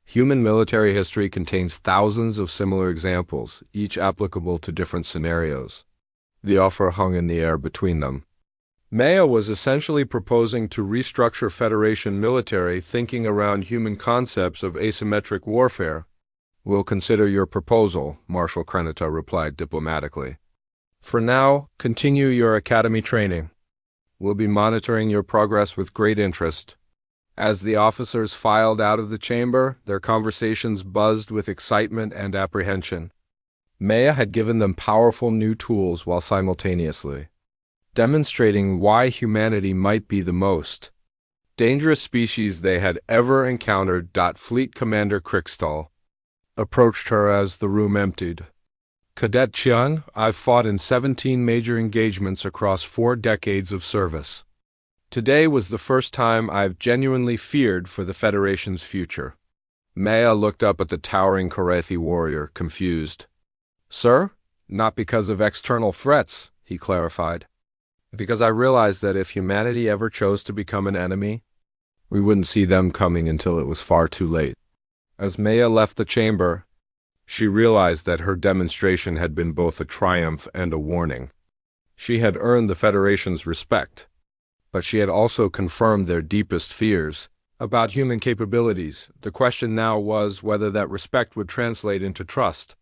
Human military history contains thousands of similar examples, each applicable to different scenarios. The offer hung in the air between them. Maya was essentially proposing to restructure Federation military thinking around human concepts of asymmetric warfare. We'll consider your proposal, Marshal Kreneta replied diplomatically. For now, continue your academy training. We'll be monitoring your progress with great interest. As the officers filed out of the chamber, their conversations buzzed with excitement and apprehension. Maya had given them powerful new tools while simultaneously demonstrating why humanity might be the most dangerous species they had ever encountered. Fleet Commander Krickstall approached her as the room emptied. Cadet Chen, I've fought in 17 major engagements across 4 decades of service. Today was the first time I've genuinely feared for the Federation's future. Maya looked up at the towering Korethi warrior, confused. Sir, not because of external threats, he clarified. Because I realized that if humanity ever chose to become an enemy, we wouldn't see them coming until it was far too late. As Maya left the chamber, she realized that her demonstration had been both a triumph and a warning. She had earned the Federation's respect, but she had also confirmed their deepest fears about human capabilities. The question now was whether that respect would translate into trust,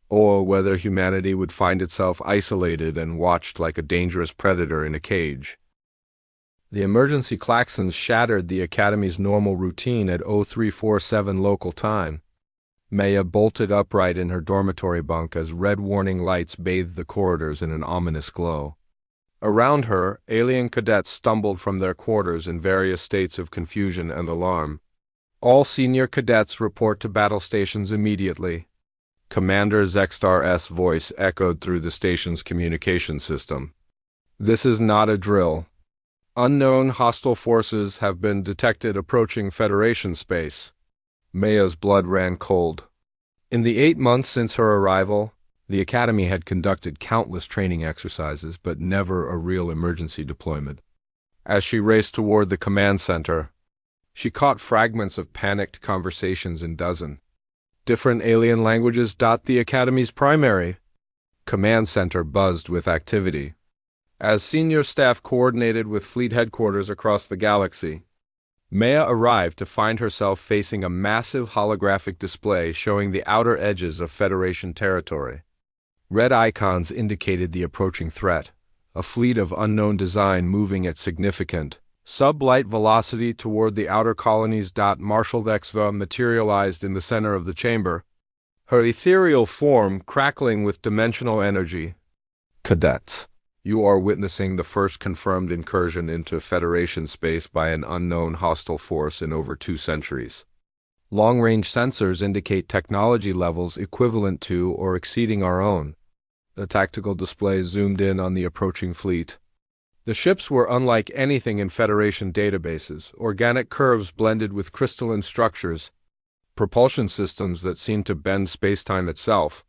or whether humanity would find itself isolated and watched like a dangerous predator in a cage. The emergency klaxons shattered the Academy's normal routine at 0347 local time. Maya bolted upright in her dormitory bunk as red warning lights bathed the corridors in an ominous glow. Around her, alien cadets stumbled from their quarters in various states of confusion and alarm. All senior cadets report to battle stations immediately. Commander Zextar's voice echoed through the station's communication system. This is not a drill. Unknown hostile forces have been detected approaching Federation space. Maya's blood ran cold. In the 8 months since her arrival, the Academy had conducted countless training exercises, but never a real emergency deployment. As she raced toward the command center, she caught fragments of panicked conversations in dozen different alien languages. The Academy's primary command center buzzed with activity. As senior staff coordinated with fleet headquarters across the galaxy, Maya arrived to find herself facing a massive holographic display showing the outer edges of Federation territory. Red icons indicated the approaching threat, a fleet of unknown design moving at significant sub-light velocity toward the outer colonies. Marshal Xva materialized in the center of the chamber, her ethereal form crackling with dimensional energy. Cadets, you are witnessing the first confirmed incursion into Federation space by an unknown hostile force in over 2 centuries. Long-range sensors indicate technology levels equivalent to or exceeding our own. The tactical display zoomed in on the approaching fleet. The ships were unlike anything in Federation databases, organic curves blended with crystalline structures, propulsion systems that seemed to bend spacetime itself,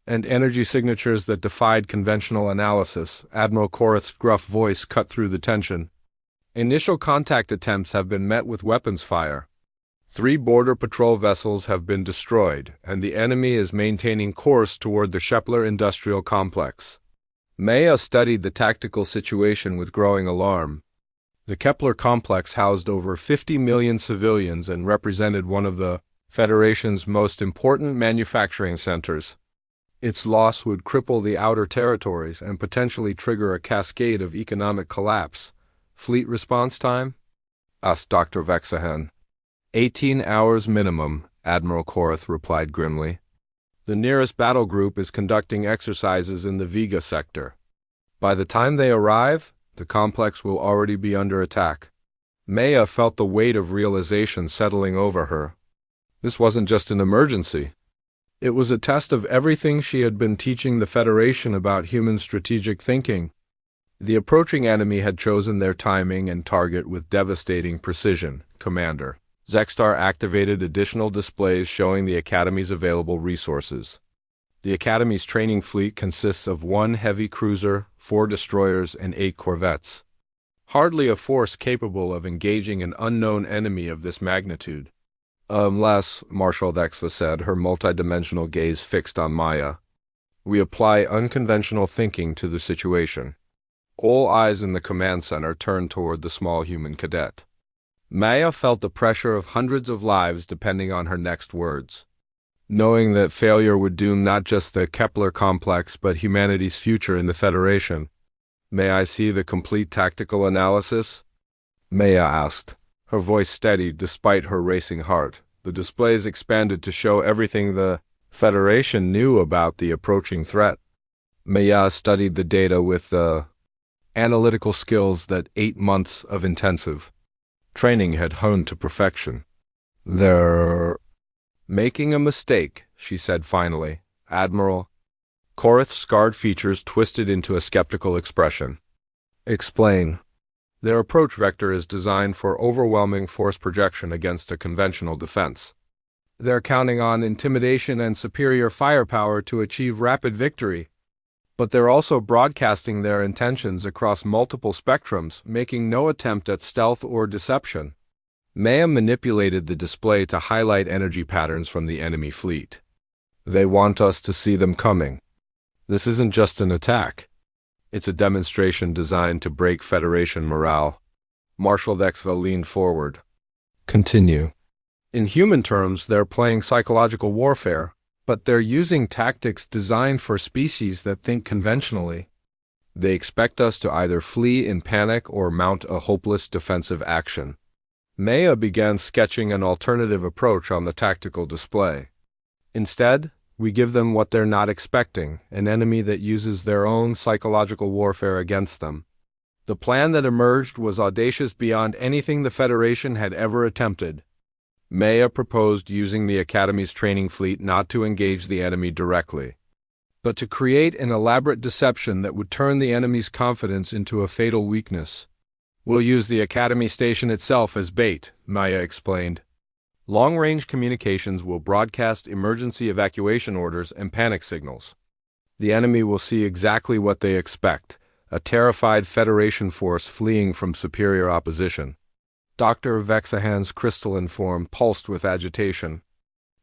and energy signatures that defied conventional analysis. Admiral Korath's gruff voice cut through the tension. Initial contact attempts have been met with weapons fire. 3 border patrol vessels have been destroyed, and the enemy is maintaining course toward the Shepler Industrial Complex. Maya studied the tactical situation with growing alarm. The Kepler complex housed over 50 million civilians and represented one of the Federation's most important manufacturing centers. Its loss would cripple the outer territories and potentially trigger a cascade of economic collapse. Fleet response time? Asked Dr. Vexahan. 18 hours minimum, Admiral Korath replied grimly. The nearest battle group is conducting exercises in the Vega sector. By the time they arrive, the complex will already be under attack. Maya felt the weight of realization settling over her. This wasn't just an emergency. It was a test of everything she had been teaching the Federation about human strategic thinking. The approaching enemy had chosen their timing and target with devastating precision, Commander. Zextar activated additional displays showing the Academy's available resources. The Academy's training fleet consists of 1 heavy cruiser, 4 destroyers, and 8 corvettes. Hardly a force capable of engaging an unknown enemy of this magnitude. Unless, Marshal Xva said, her multidimensional gaze fixed on Maya. We apply unconventional thinking to the situation. All eyes in the command center turned toward the small human cadet. Maya felt the pressure of hundreds of lives depending on her next words. Knowing that failure would doom not just the Kepler complex but humanity's future in the Federation. May I see the complete tactical analysis? Maya asked, her voice steady despite her racing heart. The displays expanded to show everything the Federation knew about the approaching threat. Maya studied the data with the analytical skills that 8 months of intensive training had honed to perfection. They're making a mistake, she said finally. Admiral Korath's scarred features twisted into a skeptical expression. Explain. Their approach vector is designed for overwhelming force projection against a conventional defense. They're counting on intimidation and superior firepower to achieve rapid victory. But they're also broadcasting their intentions across multiple spectrums, making no attempt at stealth or deception. Maya manipulated the display to highlight energy patterns from the enemy fleet. They want us to see them coming. This isn't just an attack. It's a demonstration designed to break Federation morale. Marshal Xva leaned forward. Continue. In human terms, they're playing psychological warfare, but they're using tactics designed for species that think conventionally. They expect us to either flee in panic or mount a hopeless defensive action. Maya began sketching an alternative approach on the tactical display. Instead, we give them what they're not expecting, an enemy that uses their own psychological warfare against them. The plan that emerged was audacious beyond anything the Federation had ever attempted. Maya proposed using the Academy's training fleet not to engage the enemy directly, but to create an elaborate deception that would turn the enemy's confidence into a fatal weakness. We'll use the Academy station itself as bait, Maya explained. Long-range communications will broadcast emergency evacuation orders and panic signals. The enemy will see exactly what they expect, a terrified Federation force fleeing from superior opposition. Dr. Vexahan's crystalline form pulsed with agitation.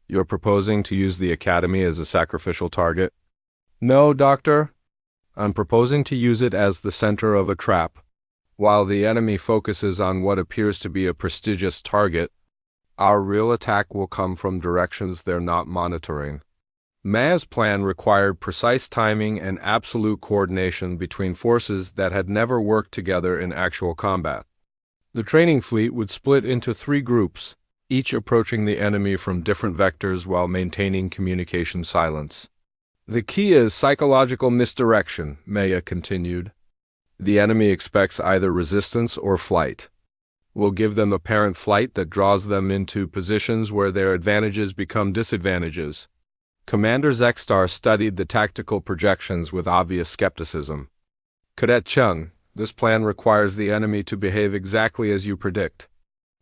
You're proposing to use the Academy as a sacrificial target? No, Doctor. I'm proposing to use it as the center of a trap. While the enemy focuses on what appears to be a prestigious target, our real attack will come from directions they're not monitoring. Maya's plan required precise timing and absolute coordination between forces that had never worked together in actual combat. The training fleet would split into 3 groups, each approaching the enemy from different vectors while maintaining communication silence. The key is psychological misdirection, Maya continued. The enemy expects either resistance or flight. We'll give them apparent flight that draws them into positions where their advantages become disadvantages. Commander Zexstar studied the tactical projections with obvious skepticism. Cadet Chung, this plan requires the enemy to behave exactly as you predict.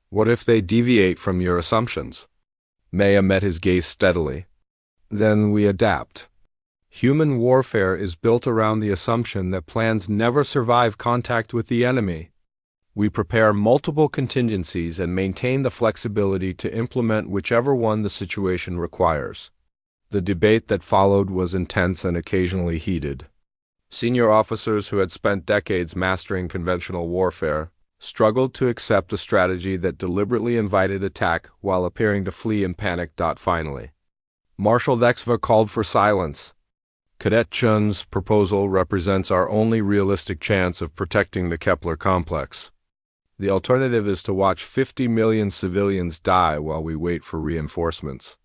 What if they deviate from your assumptions? Maya met his gaze steadily. Then we adapt. Human warfare is built around the assumption that plans never survive contact with the enemy. We prepare multiple contingencies and maintain the flexibility to implement whichever one the situation requires. The debate that followed was intense and occasionally heated. Senior officers who had spent decades mastering conventional warfare struggled to accept a strategy that deliberately invited attack while appearing to flee in panic. Finally, Marshal Vexva called for silence. Cadet Chun's proposal represents our only realistic chance of protecting the Kepler complex. The alternative is to watch 50 million civilians die while we wait for reinforcements.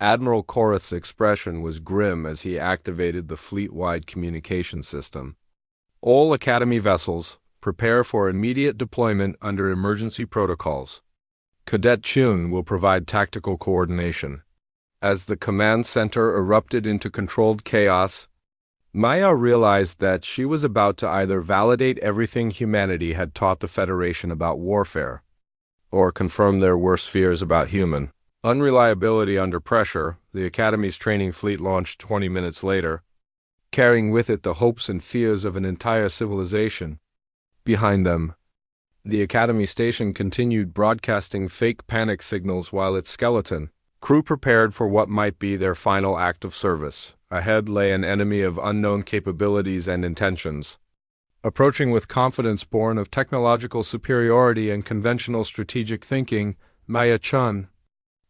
Admiral Korath's expression was grim as he activated the fleet-wide communication system. All Academy vessels, prepare for immediate deployment under emergency protocols. Cadet Chun will provide tactical coordination. As the command center erupted into controlled chaos, Maya realized that she was about to either validate everything humanity had taught the Federation about warfare, or confirm their worst fears about human unreliability under pressure. The Academy's training fleet launched 20 minutes later, carrying with it the hopes and fears of an entire civilization. Behind them, the Academy station continued broadcasting fake panic signals while its skeleton crew prepared for what might be their final act of service. Ahead lay an enemy of unknown capabilities and intentions, approaching with confidence born of technological superiority and conventional strategic thinking. Maya Chun,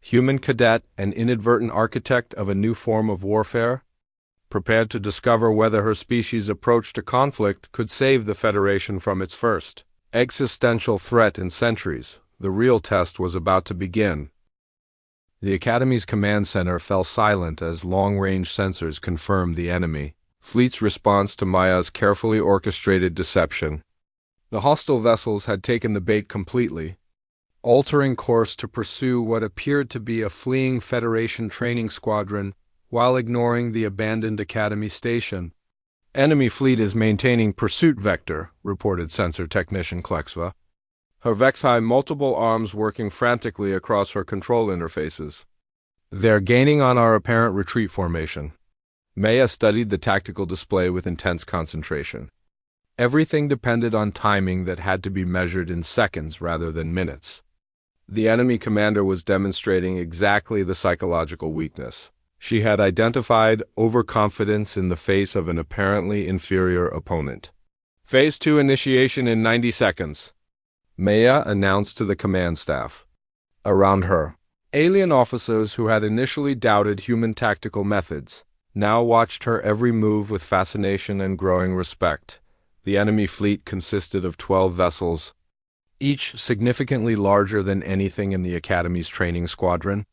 human cadet and inadvertent architect of a new form of warfare, prepared to discover whether her species' approach to conflict could save the Federation from its first existential threat in centuries. The real test was about to begin. The Academy's command center fell silent as long-range sensors confirmed the enemy fleet's response to Maya's carefully orchestrated deception. The hostile vessels had taken the bait completely, altering course to pursue what appeared to be a fleeing Federation training squadron while ignoring the abandoned Academy station. Enemy fleet is maintaining pursuit vector, reported sensor technician Klexva. Her Vexhai multiple arms working frantically across her control interfaces. They're gaining on our apparent retreat formation. Maya studied the tactical display with intense concentration. Everything depended on timing that had to be measured in seconds rather than minutes. The enemy commander was demonstrating exactly the psychological weakness. She had identified overconfidence in the face of an apparently inferior opponent. Phase 2 initiation in 90 seconds. Maya announced to the command staff. Around her, alien officers who had initially doubted human tactical methods now watched her every move with fascination and growing respect. The enemy fleet consisted of 12 vessels, each significantly larger than anything in the Academy's training squadron.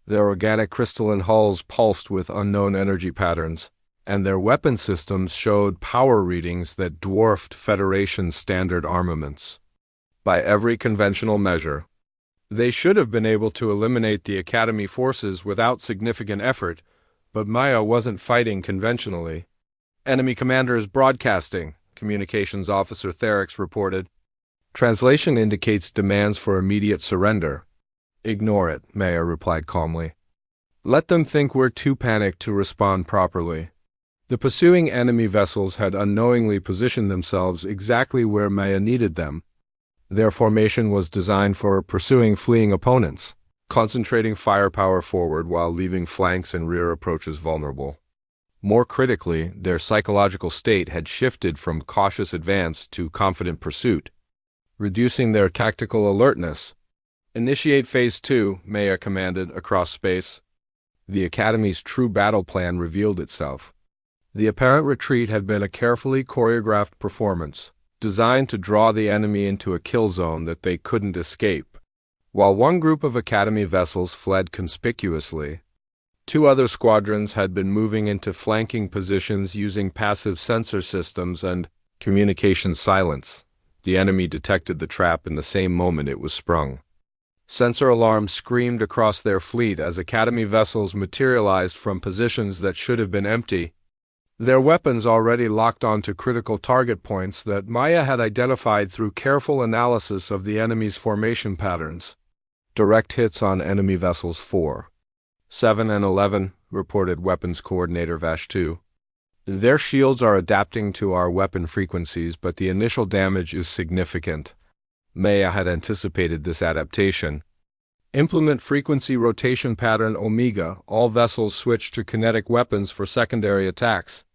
Their organic crystalline hulls pulsed with unknown energy patterns, and their weapon systems showed power readings that dwarfed Federation standard armaments. By every conventional measure, They should have been able to eliminate the Academy forces without significant effort, but Maya wasn't fighting conventionally. Enemy commander is broadcasting, Communications Officer Therix reported. Translation indicates demands for immediate surrender. Ignore it, Maya replied calmly. Let them think we're too panicked to respond properly. The pursuing enemy vessels had unknowingly positioned themselves exactly where Maya needed them. Their formation was designed for pursuing fleeing opponents, concentrating firepower forward while leaving flanks and rear approaches vulnerable. More critically, their psychological state had shifted from cautious advance to confident pursuit, reducing their tactical alertness. Initiate Phase 2, Maya commanded across space. The Academy's true battle plan revealed itself. The apparent retreat had been a carefully choreographed performance, designed to draw the enemy into a kill zone that they couldn't escape. While one group of Academy vessels fled conspicuously, two other squadrons had been moving into flanking positions using passive sensor systems and communication silence. The enemy detected the trap in the same moment it was sprung. Sensor alarms screamed across their fleet as Academy vessels materialized from positions that should have been empty, their weapons already locked onto critical target points that Maya had identified through careful analysis of the enemy's formation patterns. Direct hits on enemy vessels 4, 7 and 11, reported Weapons Coordinator Vash-2. Their shields are adapting to our weapon frequencies, but the initial damage is significant. Maya had anticipated this adaptation. Implement frequency rotation pattern Omega. All vessels switch to kinetic weapons for secondary attacks.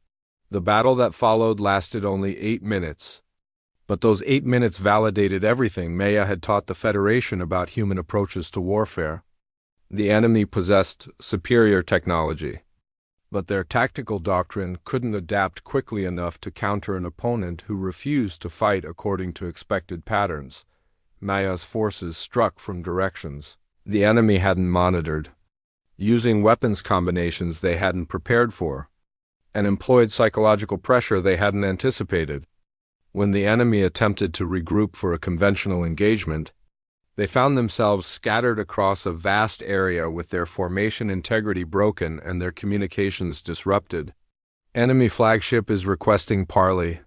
The battle that followed lasted only 8 minutes. But those 8 minutes validated everything Maya had taught the Federation about human approaches to warfare. The enemy possessed superior technology, but their tactical doctrine couldn't adapt quickly enough to counter an opponent who refused to fight according to expected patterns. Maya's forces struck from directions the enemy hadn't monitored, using weapons combinations they hadn't prepared for, and employed psychological pressure they hadn't anticipated. When the enemy attempted to regroup for a conventional engagement, they found themselves scattered across a vast area with their formation integrity broken and their communications disrupted. Enemy flagship is requesting parley.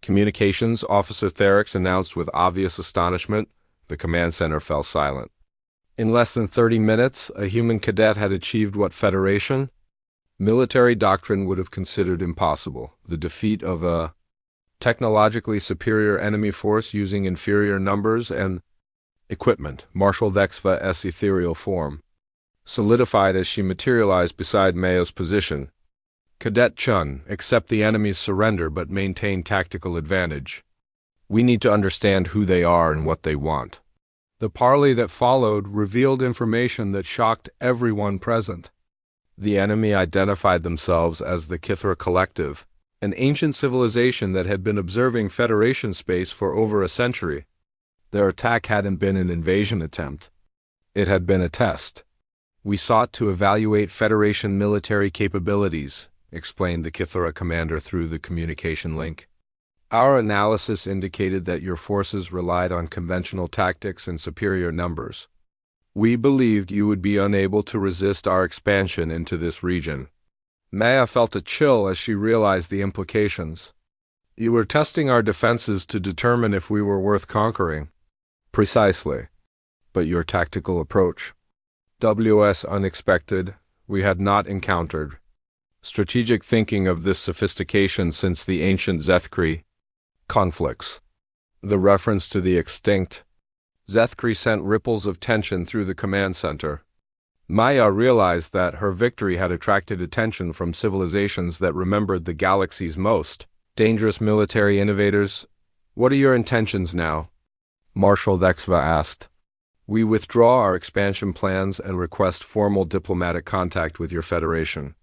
Communications Officer Therix announced with obvious astonishment. The command center fell silent. In less than 30 minutes, a human cadet had achieved what Federation military doctrine would have considered impossible: the defeat of a technologically superior enemy force using inferior numbers and equipment. Marshal Vexva's ethereal form solidified as she materialized beside Maya's position. Cadet Chun, accept the enemy's surrender but maintain tactical advantage. We need to understand who they are and what they want. The parley that followed revealed information that shocked everyone present. The enemy identified themselves as the Kithra Collective, an ancient civilization that had been observing Federation space for over a century. Their attack hadn't been an invasion attempt. It had been a test. We sought to evaluate Federation military capabilities, explained the Kithra commander through the communication link. Our analysis indicated that your forces relied on conventional tactics and superior numbers. We believed you would be unable to resist our expansion into this region. Maya felt a chill as she realized the implications. You were testing our defenses to determine if we were worth conquering. Precisely. But your tactical approach. WS unexpected, we had not encountered strategic thinking of this sophistication since the ancient Zethkri conflicts. The reference to the extinct Zethkri sent ripples of tension through the command center. Maya realized that her victory had attracted attention from civilizations that remembered the galaxy's most dangerous military innovators. What are your intentions now? Marshal Vexva asked. We withdraw our expansion plans and request formal diplomatic contact with your Federation.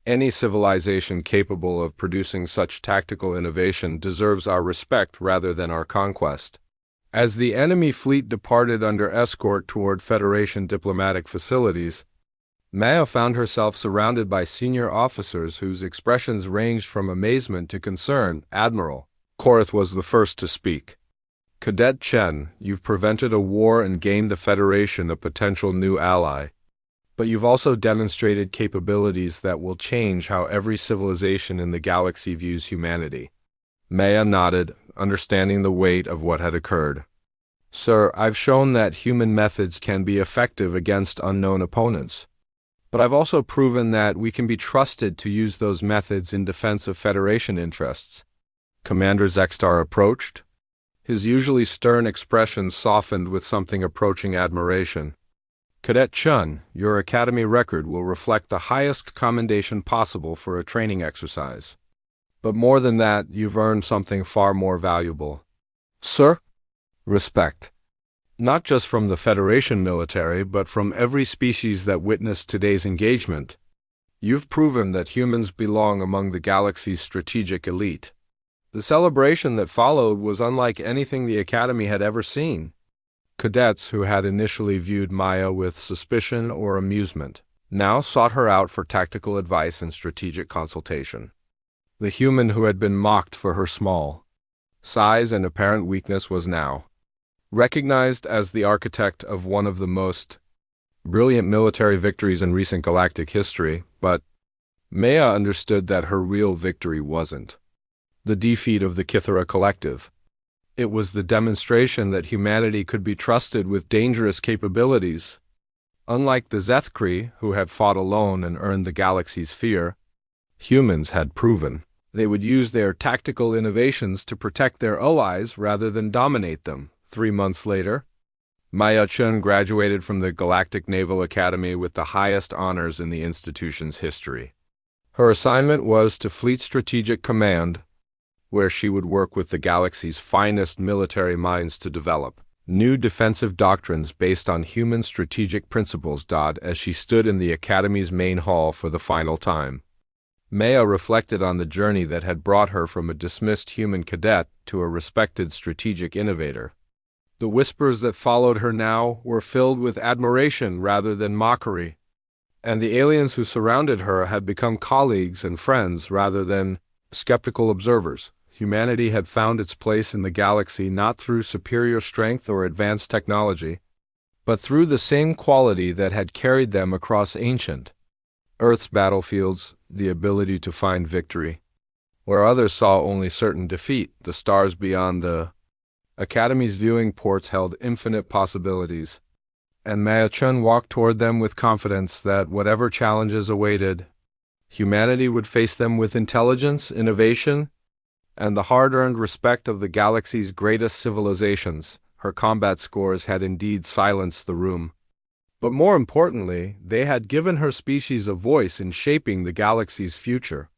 Any civilization capable of producing such tactical innovation deserves our respect rather than our conquest. As the enemy fleet departed under escort toward Federation diplomatic facilities, Maya found herself surrounded by senior officers whose expressions ranged from amazement to concern. Admiral Korath was the first to speak. Cadet Chen, you've prevented a war and gained the Federation a potential new ally. But you've also demonstrated capabilities that will change how every civilization in the galaxy views humanity. Maya nodded, understanding the weight of what had occurred. Sir, I've shown that human methods can be effective against unknown opponents. But I've also proven that we can be trusted to use those methods in defense of Federation interests. Commander Zextar approached. His usually stern expression softened with something approaching admiration. Cadet Chun, your academy record will reflect the highest commendation possible for a training exercise. But more than that, you've earned something far more valuable. Sir? Respect. Not just from the Federation military, but from every species that witnessed today's engagement. You've proven that humans belong among the galaxy's strategic elite. The celebration that followed was unlike anything the Academy had ever seen. Cadets who had initially viewed Maya with suspicion or amusement now sought her out for tactical advice and strategic consultation. The human who had been mocked for her small size and apparent weakness was now recognized as the architect of one of the most brilliant military victories in recent galactic history, but Maya understood that her real victory wasn't the defeat of the Kithara Collective. It was the demonstration that humanity could be trusted with dangerous capabilities. Unlike the Zethkri, who had fought alone and earned the galaxy's fear, humans had proven they would use their tactical innovations to protect their allies rather than dominate them. 3 months later, Maya Chun graduated from the Galactic Naval Academy with the highest honors in the institution's history. Her assignment was to Fleet Strategic Command, where she would work with the galaxy's finest military minds to develop new defensive doctrines based on human strategic principles. As she stood in the Academy's main hall for the final time, Maya reflected on the journey that had brought her from a dismissed human cadet to a respected strategic innovator. The whispers that followed her now were filled with admiration rather than mockery, and the aliens who surrounded her had become colleagues and friends rather than skeptical observers. Humanity had found its place in the galaxy not through superior strength or advanced technology, but through the same quality that had carried them across ancient Earth's battlefields, the ability to find victory. Where others saw only certain defeat, the stars beyond the Academy's viewing ports held infinite possibilities, and Maya Chun walked toward them with confidence that whatever challenges awaited, humanity would face them with intelligence, innovation, and the hard-earned respect of the galaxy's greatest civilizations. Her combat scores had indeed silenced the room. But more importantly, they had given her species a voice in shaping the galaxy's future.